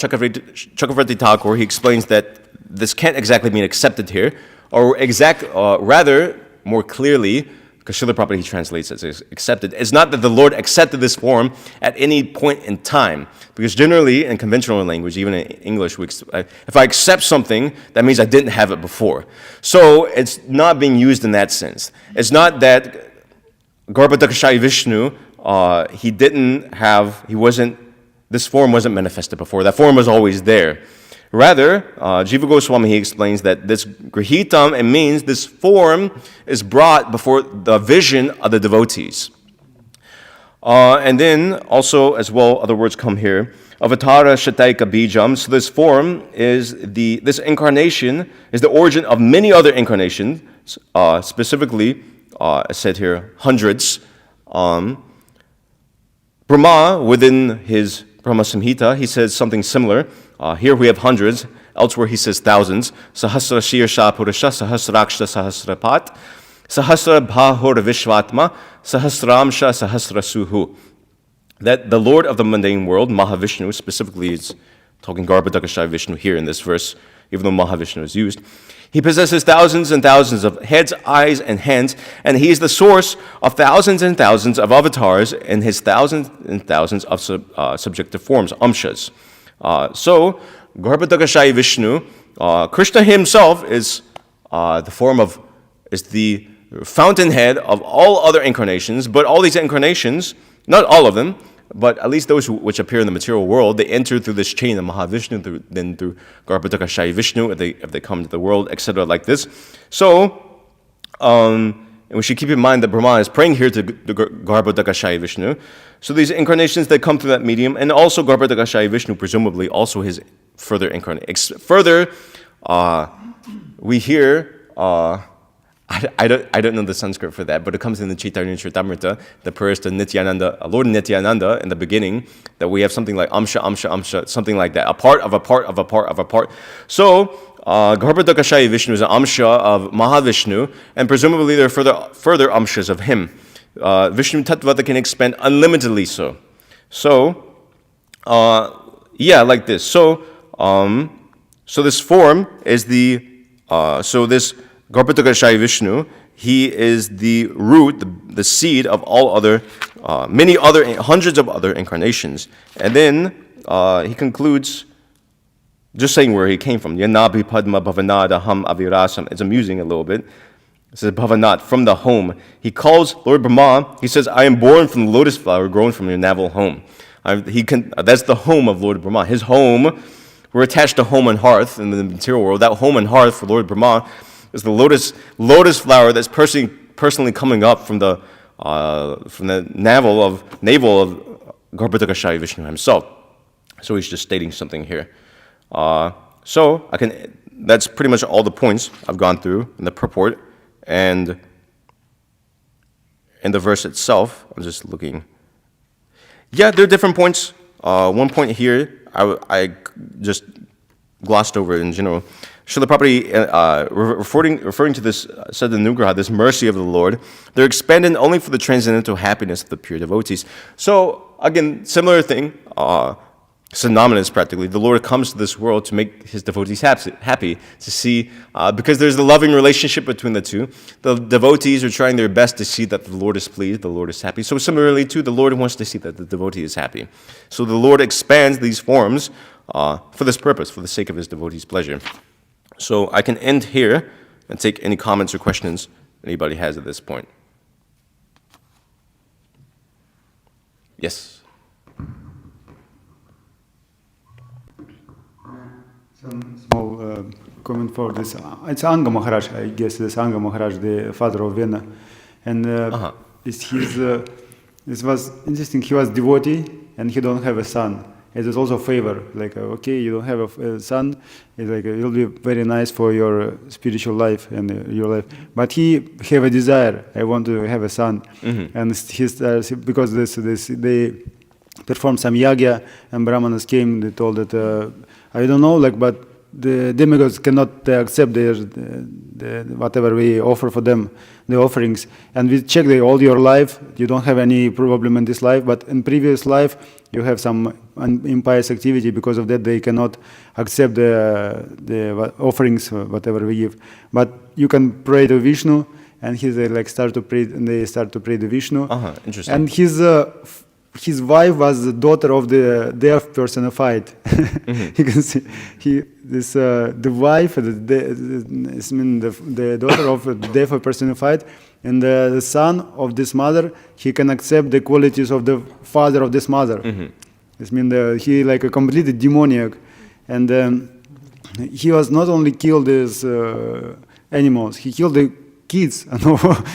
Chakravarti Thakur, he explains that this can't exactly mean accepted here, or rather, more clearly, because Srila Prabhupada he translates it as accepted. It's not that the Lord accepted this form at any point in time, because generally in conventional language, even in English, if I accept something, that means I didn't have it before. So it's not being used in that sense. It's not that Garbhodakashayi Vishnu, this form wasn't manifested before. That form was always there. Rather, Jiva Goswami, he explains that this Grihitam, it means this form is brought before the vision of the devotees. And then also, as well, other words come here. Avatara Shataika Bijam. So this form this incarnation is the origin of many other incarnations, specifically, as said here, hundreds. Brahma, within his Brahma Samhita, he says something similar. Here we have hundreds. Elsewhere he says thousands. Sahasra Shirsha Purusha, Sahasrakshta Sahasrapat, Sahasra Bhahur Vishvatma, Sahasramsha Sahasra Suhu. That the Lord of the mundane world, Mahavishnu, specifically is talking Garbhodakashayi Vishnu here in this verse, even though Mahavishnu is used. He possesses thousands and thousands of heads, eyes, and hands, and he is the source of thousands and thousands of avatars in his thousands and thousands of subjective forms, amshas. So, Garbhodakashayi Vishnu, Krishna himself is the fountainhead of all other incarnations, but all these incarnations, not all of them, but at least those which appear in the material world, they enter through this chain of Mahavishnu, then through Garbhodakashayi Vishnu, if they come to the world, etc., like this. So, and we should keep in mind that Brahma is praying here to Garbhodakashayi Vishnu. So these incarnations, they come through that medium, and also Garbhodakashayi Vishnu, presumably, also his further incarnation. Further, we hear, I don't know the Sanskrit for that, but it comes in the Chaitanya Charitamrita, the prayers to Nityananda, Lord Nityananda in the beginning, that we have something like Amsha, Amsha, Amsha, something like that, a part of a part of a part of a part. So, Garbhodakashayi Vishnu is an Amsha of Mahavishnu, and presumably there are further Amshas of him. Vishnu Tattva that can expand unlimitedly so. So, like this. So this form is this Garbhodakashayi Vishnu, he is the root, the seed of all other, hundreds of other incarnations. And then he concludes just saying where he came from. Yanabi Padma Bhavanada Ham Avirasam. It's amusing a little bit. It says Bhavanat, from the home. He calls Lord Brahma, he says, I am born from the lotus flower grown from your navel home. That's the home of Lord Brahma. His home, we're attached to home and hearth in the material world. That home and hearth for Lord Brahma is the lotus flower that's personally coming up from the navel of Garbhodakashayi Vishnu himself. So he's just stating something here. That's pretty much all the points I've gone through in the purport, and in the verse itself, I'm just looking. Yeah, there are different points. One point here, I just glossed over in general. Srila Prabhupada, referring to this Sadhanugraha, this mercy of the Lord, they're expanded only for the transcendental happiness of the pure devotees. So, again, similar thing, synonymous practically. The Lord comes to this world to make his devotees happy, to see, because there's the loving relationship between the two. The devotees are trying their best to see that the Lord is pleased, the Lord is happy. So similarly too, the Lord wants to see that the devotee is happy. So the Lord expands these forms for this purpose, for the sake of his devotees' pleasure. So I can end here and take any comments or questions anybody has at this point. Yes? Some small comment for this. It's Anga Maharaj, I guess. This Anga Maharaj, the father of Vena, and this was interesting. He was devotee, and he don't have a son. It is also a favor. Like, okay, you don't have a son. It's like it will be very nice for your spiritual life and your life. But he have a desire. I want to have a son, and he starts because performed some yagya, and Brahmanas came. They told that I don't know, like, but the demigods cannot accept the whatever we offer for them, the offerings. And we check all your life. You don't have any problem in this life, but in previous life you have some impious activity. Because of that, they cannot accept the offerings, whatever we give. But you can pray to Vishnu, and they start to pray. And they start to pray to Vishnu. Interesting. And his wife was the daughter of the death personified. You can see the wife, the daughter of the death personified, and the son of this mother. He can accept the qualities of the father of this mother. This means he like a completely demoniac, and he was not only killed these animals. He killed the kids.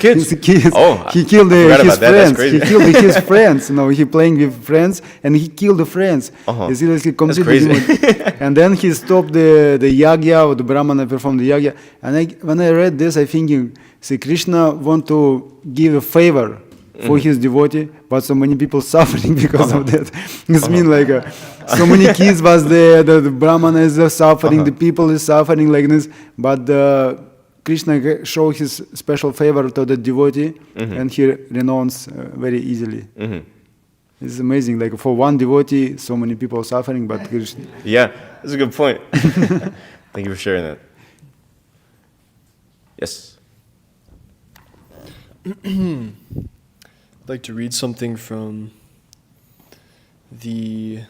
Kids? Oh, he killed his friends. He killed his friends. He playing with friends, and he killed the friends. He completely and then he stopped the yagya, or the Brahmana performed the yagya. And when I read this, I thinking, see, Krishna want to give a favor for his devotee, but so many people suffering because of that. This means like so many kids was there, the Brahmana is suffering, the people is suffering like this, but Krishna show his special favor to the devotee, and he renounced very easily. It's amazing. Like for one devotee, so many people suffering, but Krishna. Yeah, that's a good point. Thank you for sharing that. Yes. I'd like to read something from the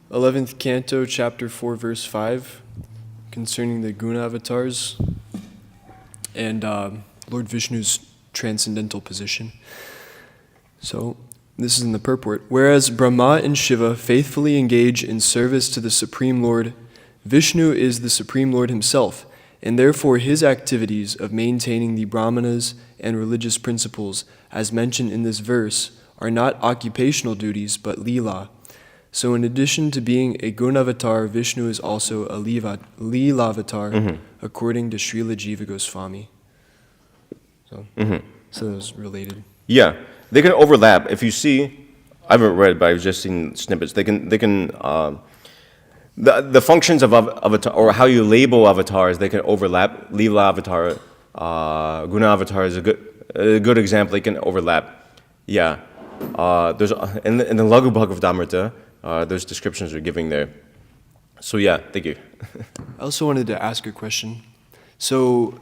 11th canto, chapter 4, verse 5, concerning the guna avatars and Lord Vishnu's transcendental position. So, this is in the purport. Whereas Brahma and Shiva faithfully engage in service to the Supreme Lord, Vishnu is the Supreme Lord himself, and therefore his activities of maintaining the brahmanas and religious principles, as mentioned in this verse, are not occupational duties but lila. So in addition to being a gunavatar, Vishnu is also a lilavatar, according to Srila Jiva Goswami. So that was related. Yeah, they can overlap. If you see, I haven't read, but I've just seen snippets. They can the functions of avatar, or how you label avatars, they can overlap. Leela avatar, Guna avatar is a good example. They can overlap. Yeah, there's in the Laghu Bhagavatamrita, there's descriptions we're giving there. So yeah, thank you. I also wanted to ask a question. So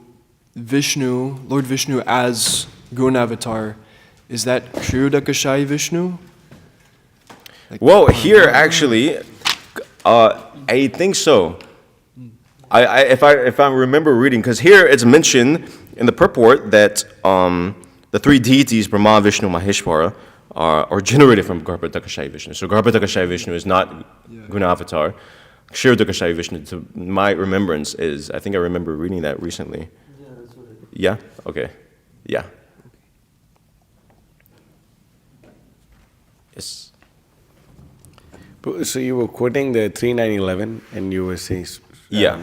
Vishnu, Lord Vishnu as Gunavatar, is that Kshirodakashayi Vishnu? Well, here actually, I think so. If I remember reading, because here it's mentioned in the purport that the three deities, Brahma, Vishnu, Maheshwara, are generated from Garbhodakashayi Vishnu. So Garbhodakashayi Vishnu is not Gunavatar. Kshirodakashayi Vishnu, to my remembrance, is, I think I remember reading that recently. Yeah, that's what it is. Yeah? Okay. Yeah. Yes. So you were quoting the 3911, and you were saying, Yeah.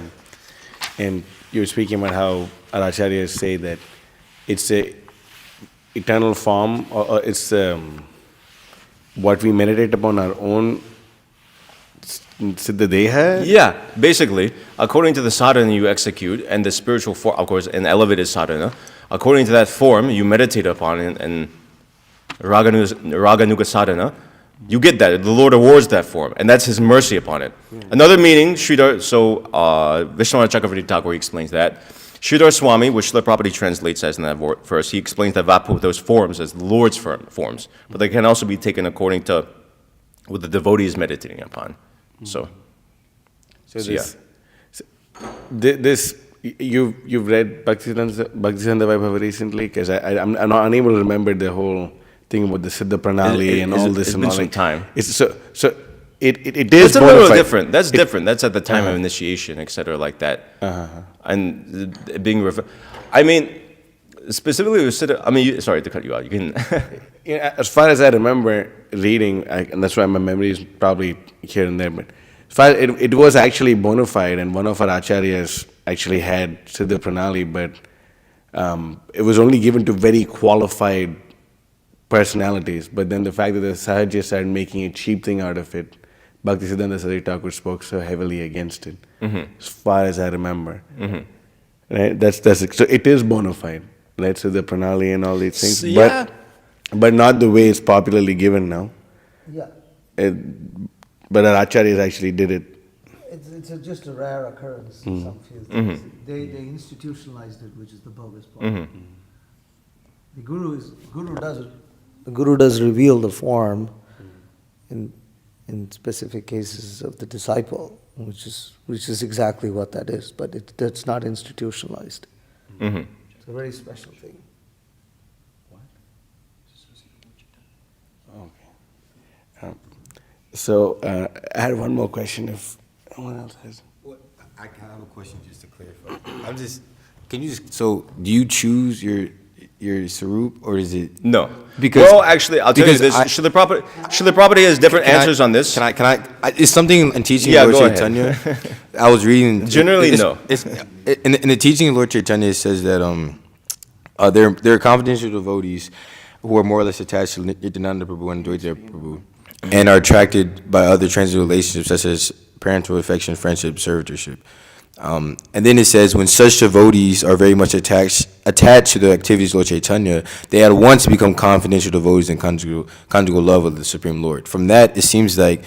And you were speaking about how our acharyas say that it's a eternal form, or it's what we meditate upon our own Siddha Deha? Yeah, basically, according to the sadhana you execute, and the spiritual form, of course, an elevated sadhana, according to that form you meditate upon, and Raganuga sadhana, you get that. The Lord awards that form, and that's His mercy upon it. Another meaning, Vishwanath Chakravarti Thakur explains that. Sridhar Swami, which Srila Prabhupada translates as in that verse, he explains that Vapu, those forms, as the Lord's forms, but they can also be taken according to what the devotee is meditating upon. So this you've read Bhaktisiddhanta Vaibhava recently, because I'm not unable to remember the whole thing about the Siddha Pranali and all this. It's been some time. It is It's a little different. That's different. That's at the time of initiation, etc., like that. And being I mean, specifically with Siddha. I mean, sorry to cut you out. You can. As far as I remember reading, and that's why my memory is probably here and there, but as far as it was actually bona fide, and one of our acharyas actually had Siddha Pranali, but it was only given to very qualified personalities. But then the fact that the Sahaja started making a cheap thing out of it, Bhaktisiddhanta Saraswati Thakur spoke so heavily against it, as far as I remember. Right? That's so it is bona fide. Right? So the pranali and all these things, Yeah. but not the way it's popularly given now. Yeah, But our acharyas actually did it. it's just a rare occurrence in some fields. They institutionalized it, which is the bogus part. The guru does reveal the form in specific cases of the disciple, which is exactly what that is, but that's not institutionalized. It's a very special thing. So I had one more question if no one else has. I have a question just to clarify. So do you choose your sarup or is it? No. Because- well, actually, I'll tell you this. Srila Prabhupada has different answers on this. Can I it's something in teaching Yeah, Lord go Chaitanya. I was reading. Generally, no. It's, in the teaching of Lord Chaitanya, it says that there are confidential devotees who are more or less attached to Nityananda Prabhu and Dvaita Prabhu, and are attracted by other transient relationships such as parental affection, friendship, servitorship. And then it says, when such devotees are very much attached to the activities of Lord Chaitanya, they at once become confidential devotees in conjugal love of the Supreme Lord. From that, it seems like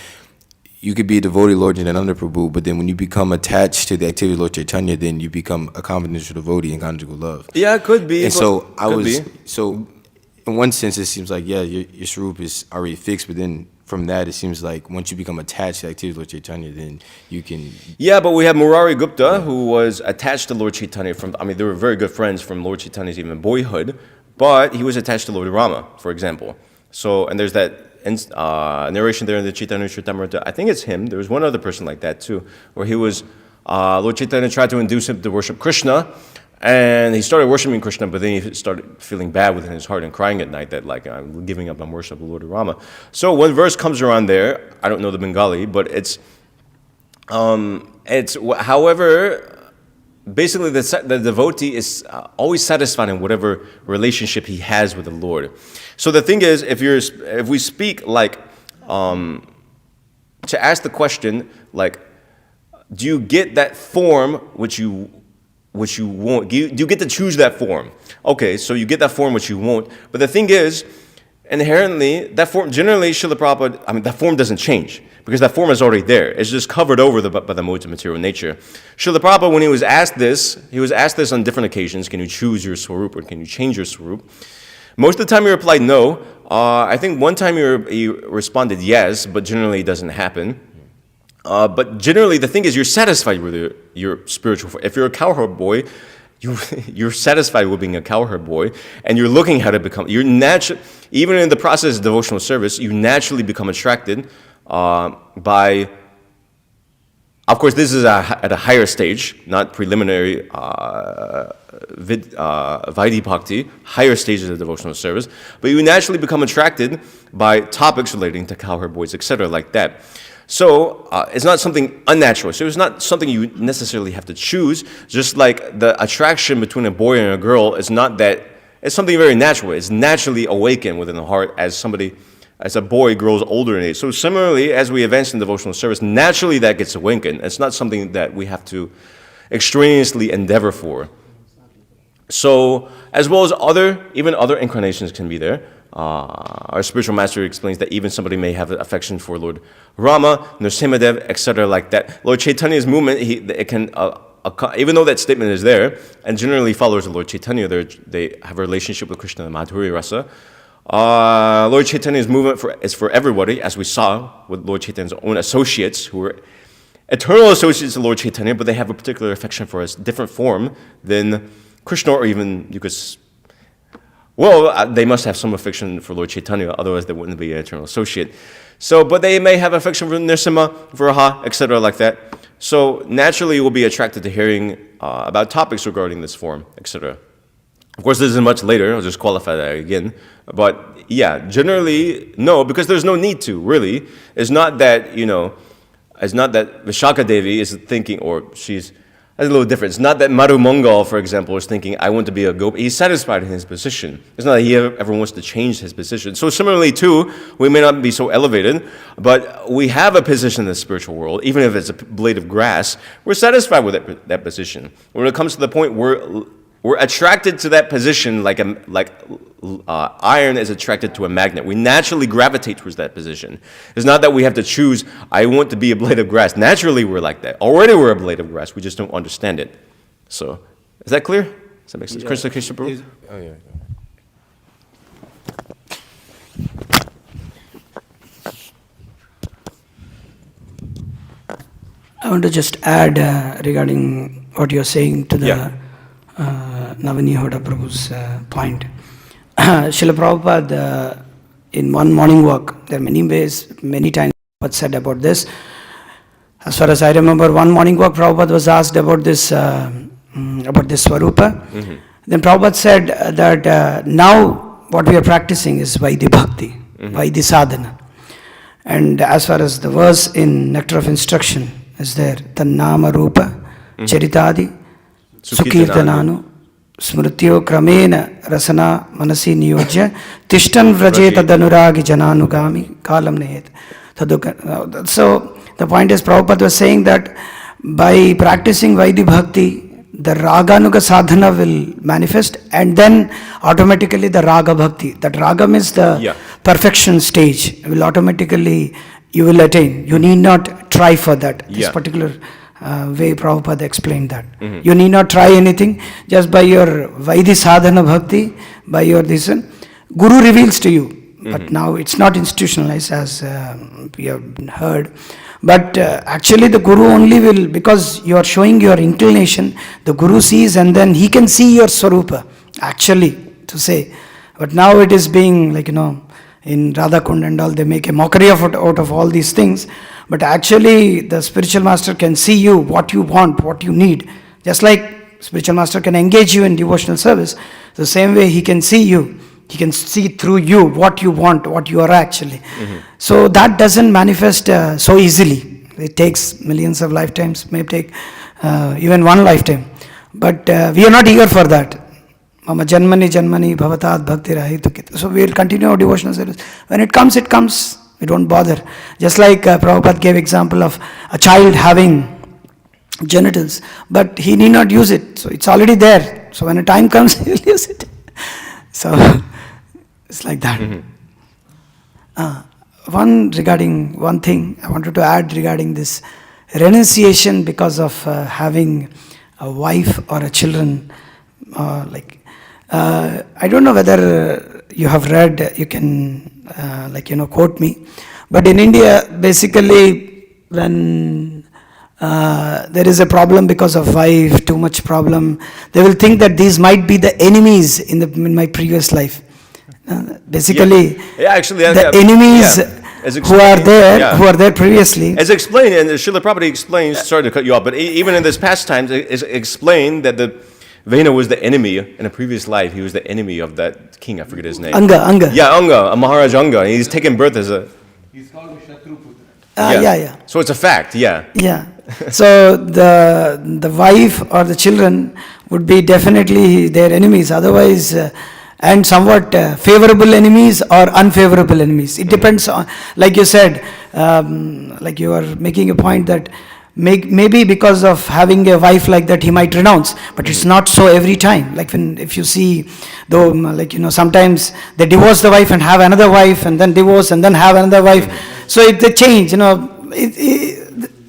you could be a devotee of Lord Nityananda Prabhu, but then when you become attached to the activities of Lord Chaitanya, then you become a confidential devotee in conjugal love. Yeah, it could be. And so could so in one sense, it seems like, yeah, your swarup is already fixed, but then from that, it seems like once you become attached to the activities of Lord Chaitanya, then you can... Yeah, but we have Murari Gupta, who was attached to Lord Chaitanya they were very good friends from Lord Chaitanya's even boyhood, but he was attached to Lord Rama, for example. So, and there's that narration there in the Chaitanya Charitamrita. I think it's him. There was one other person like that too, where he was, Lord Chaitanya tried to induce him to worship Krishna, and he started worshiping Krishna, but then he started feeling bad within his heart and crying at night that, like, I'm giving up on worship of Lord Rama. So one verse comes around there. I don't know the Bengali, but it's however, basically the devotee is always satisfied in whatever relationship he has with the Lord. So the thing is, if we speak like, to ask the question, like, do you get that form which you want? Do you get to choose that form? Okay, so you get that form which you want. But the thing is, inherently, that form, generally, Srila Prabhupada, that form doesn't change because that form is already there. It's just covered over by the modes of material nature. Srila Prabhupada, when he was asked this on different occasions, can you choose your swarup or can you change your swarup? Most of the time he replied no. I think one time he responded yes, but generally it doesn't happen. But generally, the thing is, you're satisfied with your spiritual form. If you're a cowherd boy, you're satisfied with being a cowherd boy, and you're looking how to become. Even in the process of devotional service, you naturally become attracted by. Of course, this is at a higher stage, not preliminary Vaidhi Bhakti, higher stages of devotional service. But you naturally become attracted by topics relating to cowherd boys, etc., like that. So it's not something unnatural. So it's not something you necessarily have to choose. Just like the attraction between a boy and a girl is not that. It's something very natural. It's naturally awakened within the heart as a boy grows older in age. So similarly, as we advance in devotional service, naturally that gets awakened. It's not something that we have to extraneously endeavor for. So as well as even other incarnations can be there. Our spiritual master explains that even somebody may have an affection for Lord Rama, Nrsimhadev, etc., like that. Lord Chaitanya's movement, it can, even though that statement is there, and generally followers of Lord Chaitanya, they have a relationship with Krishna and Madhurya Rasa. Lord Chaitanya's movement is for everybody, as we saw with Lord Chaitanya's own associates, who were eternal associates of Lord Chaitanya, but they have a particular affection for a different form than Krishna, or even you could. Well, they must have some affection for Lord Chaitanya, otherwise they wouldn't be an eternal associate. So, but they may have affection for Nrsimha, Varaha, etc., like that. So naturally, you will be attracted to hearing about topics regarding this form, etc. Of course, this is much later. I'll just qualify that again. But yeah, generally, no, because there's no need to, really. It's not that, Vishaka Devi is thinking, or she's That's a little different. It's not that Madhu Mangal, for example, is thinking, I want to be a gopi. He's satisfied in his position. It's not that he ever wants to change his position. So similarly, too, we may not be so elevated, but we have a position in the spiritual world, even if it's a blade of grass. We're satisfied with that position. When it comes to the point where we're attracted to that position like iron is attracted to a magnet. We naturally gravitate towards that position. It's not that we have to choose, I want to be a blade of grass. Naturally, we're like that. Already we're a blade of grass. We just don't understand it. So, is that clear? Does that make sense? Yeah. Krishna Krishna Prabhu? Oh, yeah. I want to just add regarding what you're saying to the Navani Hoda Prabhu's point. Srila Prabhupada, in one morning walk, there are many ways, many times Prabhupada said about this. As far as I remember, one morning walk, Prabhupada was asked about this Swarupa. Mm-hmm. Then Prabhupada said that now what we are practicing is Vaidhi Bhakti, Vaidhi Sadhana. And as far as the verse in Nectar of Instruction is there, Tannama Rupa, Charitadi, Sukirtananu, Smrityo Kramena Rasana Manasi Niyojya, Tishtan Vrajeta Danuragi Jananugami, Kalam Nehet. So the point is, Prabhupada was saying that by practicing Vaidhi Bhakti, the Raganuga sadhana will manifest, and then automatically the Raga Bhakti. That Raga means the perfection stage will automatically you will attain. You need not try for that. This particular way Prabhupada explained that. You need not try anything. Just by your Vaidhi sadhana bhakti, by your this, Guru reveals to you. But now it's not institutionalized as we have heard. But actually the Guru only will, because you are showing your inclination, the Guru sees and then he can see your Swarupa, actually, to say. But now it is being like, in Radha Kund and all, they make a mockery out of all these things. But actually the spiritual master can see you, what you want, what you need. Just like spiritual master can engage you in devotional service, the same way he can see you. He can see through you what you want, what you are actually. So that doesn't manifest so easily. It takes millions of lifetimes, may take even one lifetime. But we are not eager for that. Mama janmani janmani bhavatat bhakti rahitu. So we will continue our devotional service. When it comes, it comes. We don't bother. Just like Prabhupada gave example of a child having genitals, but he need not use it. So it's already there. So when a time comes, he will use it. So it's like that. One thing I wanted to add regarding this renunciation because of having a wife or a children. I don't know whether you have read, you can quote me. But in India, basically, when there is a problem because of wife, too much problem, they will think that these might be the enemies in my previous life. Basically, the enemies who are there previously. As explained, and Srila Prabhupada explains, sorry to cut you off, but even in this past times, it's explained that the Vena was the enemy in a previous life. He was the enemy of that king. I forget his name. Anga. Yeah, Anga, Maharaj Anga. He's taken birth as a. He's called Shatruputra. Yeah. So it's a fact. Yeah. Yeah. So the wife or the children would be definitely their enemies. Otherwise, and somewhat favorable enemies or unfavorable enemies. It depends on, like you said, like you are making a point that. Maybe because of having a wife like that, he might renounce, but it's not so every time. Like if you see, though, sometimes they divorce the wife and have another wife, and then divorce and then have another wife. So they change,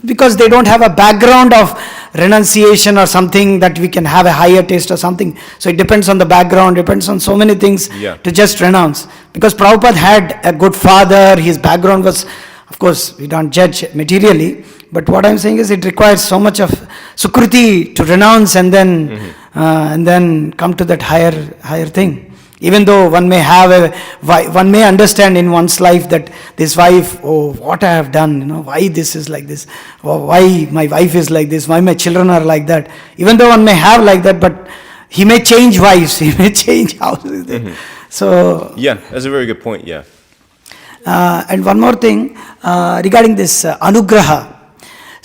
because they don't have a background of renunciation or something that we can have a higher taste or something. So it depends on the background, depends on so many things to just renounce. Because Prabhupada had a good father, his background was, of course, we don't judge materially. But what I'm saying is it requires so much of sukruti to renounce and then come to that higher thing. Even though one may understand in one's life that this wife, what I have done, why this is like this, or why my wife is like this, why my children are like that. Even though one may have like that, but he may change wives, he may change houses. So yeah, that's a very good point. Yeah. And one more thing regarding this anugraha.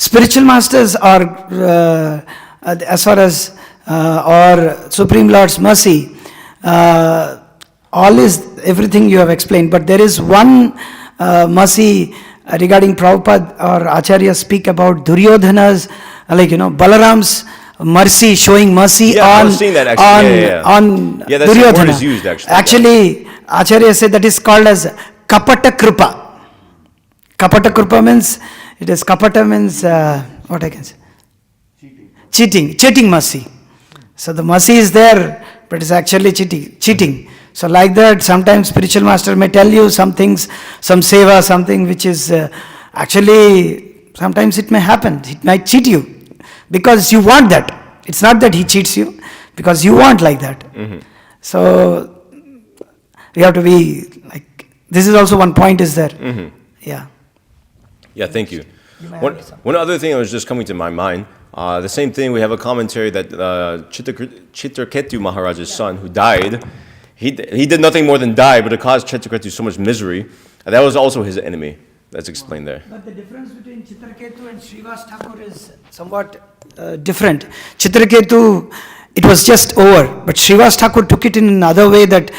Spiritual masters are as far as or Supreme Lord's mercy, all is everything you have explained, but there is one mercy regarding Prabhupada or Acharya speak about Duryodhana's, Balaram's mercy, showing mercy Yeah, I on, was seeing that actually. on Yeah, that's the word Duryodhana. is used actually. Actually, Acharya said that is called as Kapata Kripa. Kapata Kripa means, Kapata means, what I can say? Cheating mercy. So the mercy is there, but it's actually cheating. So like that, sometimes spiritual master may tell you some things, some seva, something which is actually, sometimes it may happen. It might cheat you because you want that. It's not that he cheats you, because you want like that. So we have to be like, this is also one point is there. Yeah. Yeah, thank you. One other thing that was just coming to my mind, the same thing, we have a commentary that Chitraketu Maharaj's son, who died, he did nothing more than die, but it caused Chitraketu so much misery. And that was also his enemy. That's explained there. But the difference between Chitraketu and Srivas Thakur is somewhat different. Chitraketu, it was just over, but Srivas Thakur took it in another way that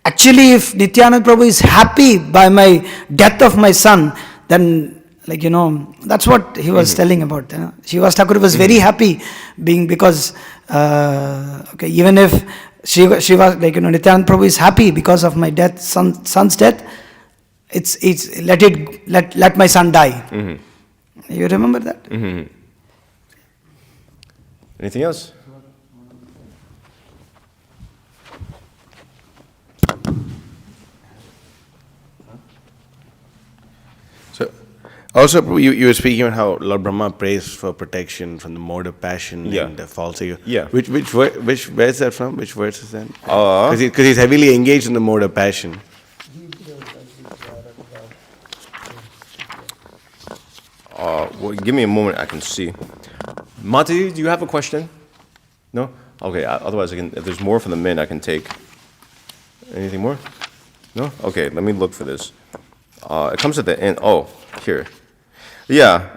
actually if Nityananda Prabhu is happy by my death of my son, then that's what he was telling about. Srivas Thakur was very happy because, even if Srivas, Nityananda Prabhu is happy because of my death, son's death, it's let my son die. You remember that? Anything else? So, also, you were speaking about how Lord Brahma prays for protection from the mode of passion and the false ego. Yeah. Where is that from? Which verse is that? Because he's heavily engaged in the mode of passion. Well, give me a moment, I can see. Mati, do you have a question? No? Okay, otherwise if there's more from the men, I can take. Anything more? No? Okay, let me look for this. It comes at the end. Oh, here. Yeah.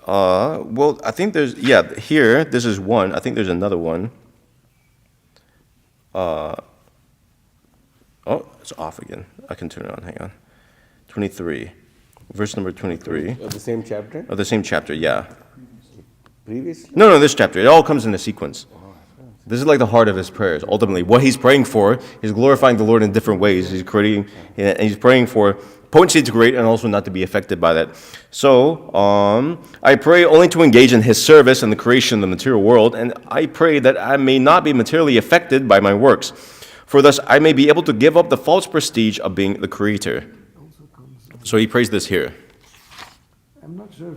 Well, I think there's, here, this is one. I think there's another one. Oh, it's off again. I can turn it on, hang on. 23. Verse number 23. Of the same chapter? Of the same chapter, yeah. Previously? No, this chapter. It all comes in a sequence. This is like the heart of his prayers. Ultimately, what he's praying for is glorifying the Lord in different ways. He's creating, and he's praying for potency to create and also not to be affected by that. So, I pray only to engage in his service and the creation of the material world, and I pray that I may not be materially affected by my works. For thus I may be able to give up the false prestige of being the creator. So he prays this here. I'm not sure,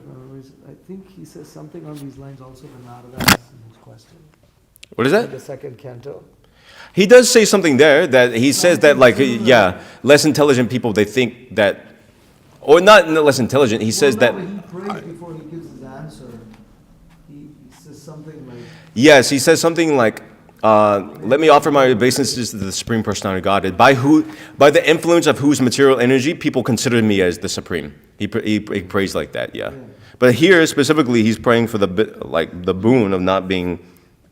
I think he says something on these lines also when Narada asks him his question. What is that? The second canto. He does say something there that he says that less intelligent people, they think that, or not less intelligent, he says that. He prays before he gives his answer. He says something like. Yes, he says something like, let me offer my obeisances to the Supreme Personality of Godhead. By the influence of whose material energy, people consider me as the Supreme. He prays like that, yeah. But here, specifically, he's praying for the boon of not being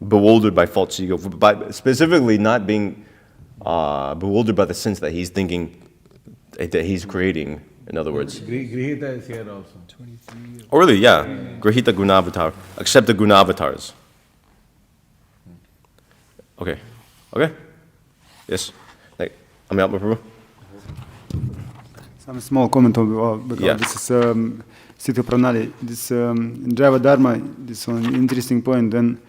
bewildered by false ego, specifically not being bewildered by the sense that he's thinking, that he's creating, in other words. Grihita is here also. Oh, really? Yeah. Grihita Gunavatar. Accept the Gunavatars. Okay. Yes. Prabhu. Some small comment because this is Sita Pranali. This in Java Dharma, this one interesting point. When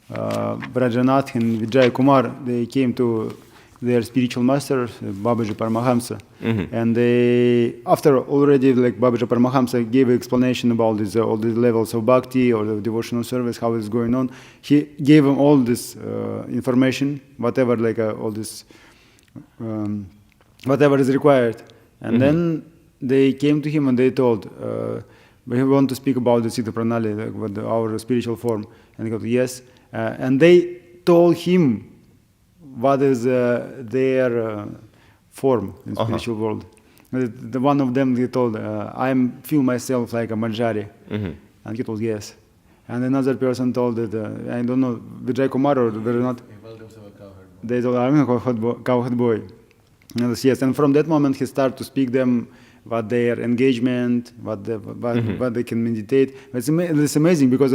Brajanath and Vijay Kumar, they came to their spiritual master, Babaji Paramahamsa, and they, after already Babaji Paramahamsa gave an explanation about this, all the levels of bhakti or the devotional service, how it's going on, he gave them all this information, whatever all this, whatever is required, and then they came to him and they told, we want to speak about the Sita Pranali, our spiritual form, and he goes, yes, and they told him what is their form in spiritual world. The one of them, he told, I feel myself like a Manjari. And he told yes. And another person told that, I don't know, Vijay Kumar or whether or not. They told, I'm a cowherd boy. And yes, and from that moment he started to speak them what their engagement, what they can meditate. It's amazing because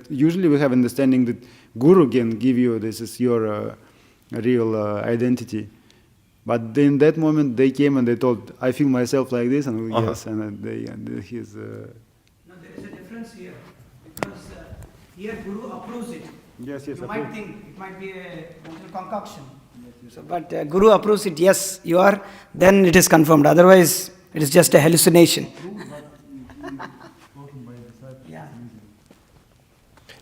usually we have understanding that Guru can give you, this is your real identity. But in that moment they came and they told, I feel myself like this, and yes, and he's... No, there is a difference here, because here Guru approves it. Yes, You might think it might be a concoction. So, but Guru approves it, yes, you are, then it is confirmed. Otherwise, it is just a hallucination. Yeah.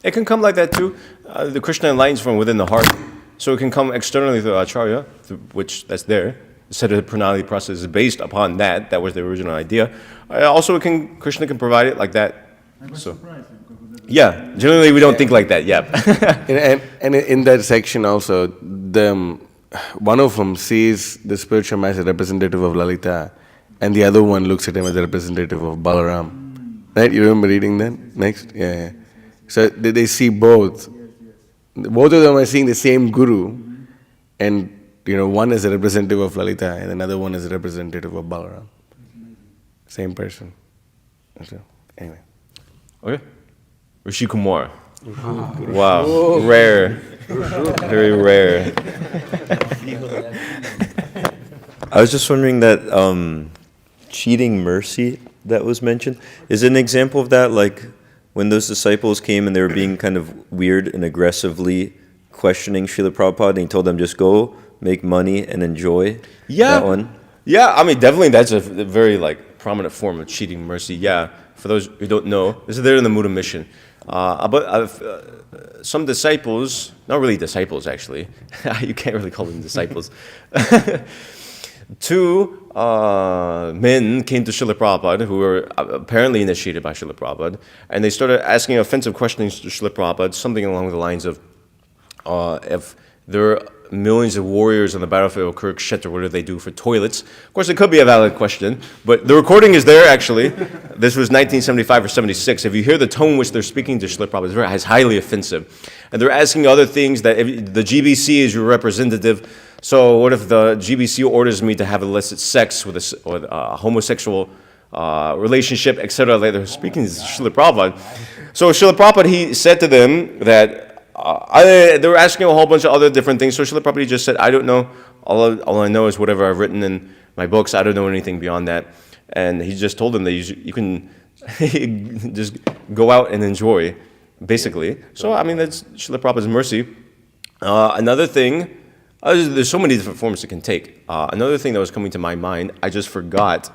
It can come like that too. The Krishna enlightens from within the heart. So it can come externally through Acharya, which that's there. The Siddha Pranali process is based upon that. That was the original idea. Also, Krishna can provide it like that. So, yeah, generally we don't think like that. Yeah. and in that section also, one of them sees the spiritual man as a representative of Lalita, and the other one looks at him as a representative of Balaram. Right? You remember reading that? Next? Yeah. So they see both. Both of them are seeing the same Guru, and one is a representative of Lalita, and another one is a representative of Balaram. Same person. So, anyway. Okay. Rishi Kumar. Wow. Rare. Very rare. I was just wondering that cheating mercy that was mentioned, is it an example of that? Like when those disciples came and they were being kind of weird and aggressively questioning Srila Prabhupada, and he told them just go make money and enjoy that one? Yeah, I mean, definitely that's a very prominent form of cheating mercy. Yeah, for those who don't know, this is there in the Muda mission. But some disciples, not really disciples actually, you can't really call them disciples. Two men came to Srila Prabhupada who were apparently initiated by Srila Prabhupada, and they started asking offensive questions to Srila Prabhupada, something along the lines of, if there are millions of warriors on the battlefield of Kurukshetra, what do they do for toilets? Of course, it could be a valid question, but the recording is there, actually. This was 1975 or 76. If you hear the tone which they're speaking to Srila Prabhupada, it's highly offensive. And they're asking other things, that if the GBC is your representative, so what if the GBC orders me to have illicit sex with a homosexual relationship, etc.? They're speaking to Srila Prabhupada. So Srila Prabhupada, he said to them that, they were asking a whole bunch of other different things. So Srila Prabhupada just said, I don't know. All I know is whatever I've written in my books. I don't know anything beyond that. And he just told them that you can just go out and enjoy, basically. So, I mean, that's Srila Prabhupada's mercy. Another thing, there's so many different forms it can take. Another thing that was coming to my mind, I just forgot.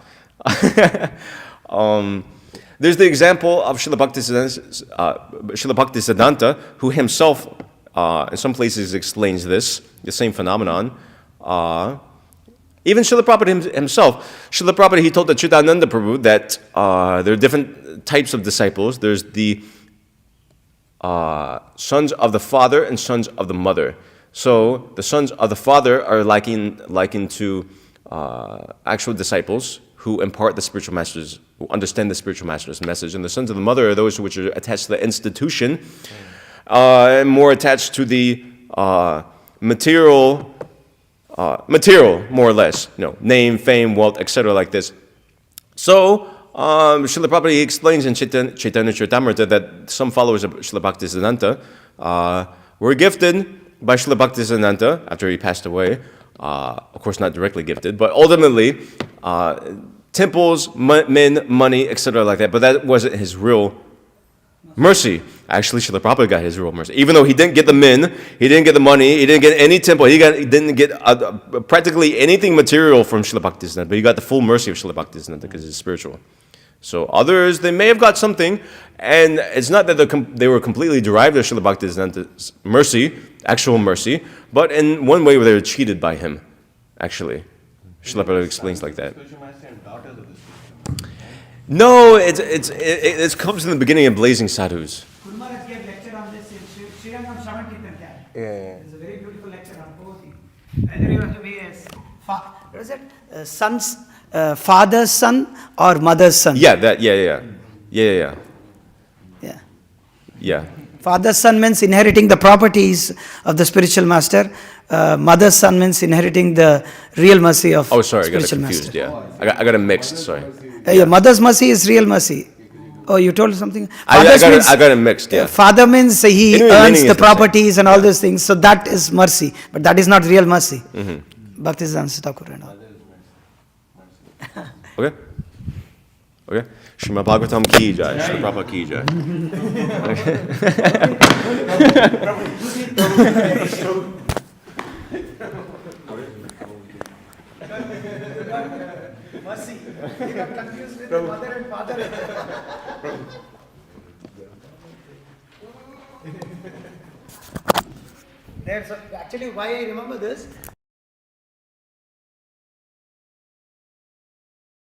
There's the example of Srila Bhaktisiddhanta, who himself, in some places, explains the same phenomenon. Even Srila Prabhupada himself, Srila Prabhupada, he told the Chidananda Prabhu that there are different types of disciples. There's the sons of the father and sons of the mother. So the sons of the father are likened to actual disciples who impart the spiritual masters, who understand the spiritual master's message. And the sons of the mother are those which are attached to the institution, and more attached to the material, more or less, name, fame, wealth, etc., like this. So, Srila Prabhupada, he explains in Chaitanya Charitamrita that some followers of Srila Bhaktisiddhanta were gifted by Srila Bhaktisiddhanta after he passed away. Of course, not directly gifted, but ultimately, temples, men, money, etc., like that. But that wasn't his real mercy. Actually, Srila Prabhupada got his real mercy. Even though he didn't get the men, he didn't get the money, he didn't get any temple, he didn't get practically anything material from Srila Bhaktisiddhanta, but he got the full mercy of Srila Bhaktisiddhanta because it's spiritual. So others, they may have got something, and it's not that they were completely derived of Srila Bhaktisiddhanta's mercy, actual mercy, but in one way they were cheated by him, actually. Srila Prabhupada explains like that. No, it comes in the beginning of Blazing Sadhus. Kurmaras gave lecture on this in Srirangam Shravan Kirtan camp. Yeah. It's a very beautiful lecture on both. And there was sons, father's son or mother's son. Yeah, that, yeah. Yeah. Yeah. Father's son means inheriting the properties of the spiritual master. Mother's son means inheriting the real mercy of Oh, sorry, I got it spiritual confused, master. yeah. I got it mixed, sorry. Yeah, mother's mercy is real mercy. Oh, you told something? I Father's got it mixed, yeah. Father means he Anyway, earns meaning the is the same. properties and all those things, so that is mercy. But that is not real mercy. Bhaktisiddhanta Thakur and all. Okay? Okay? Srimad Bhagavatam ki jai, Srila Prabhupada ki jai. Mercy. You got confused with the mother and father. Actually, why I remember this,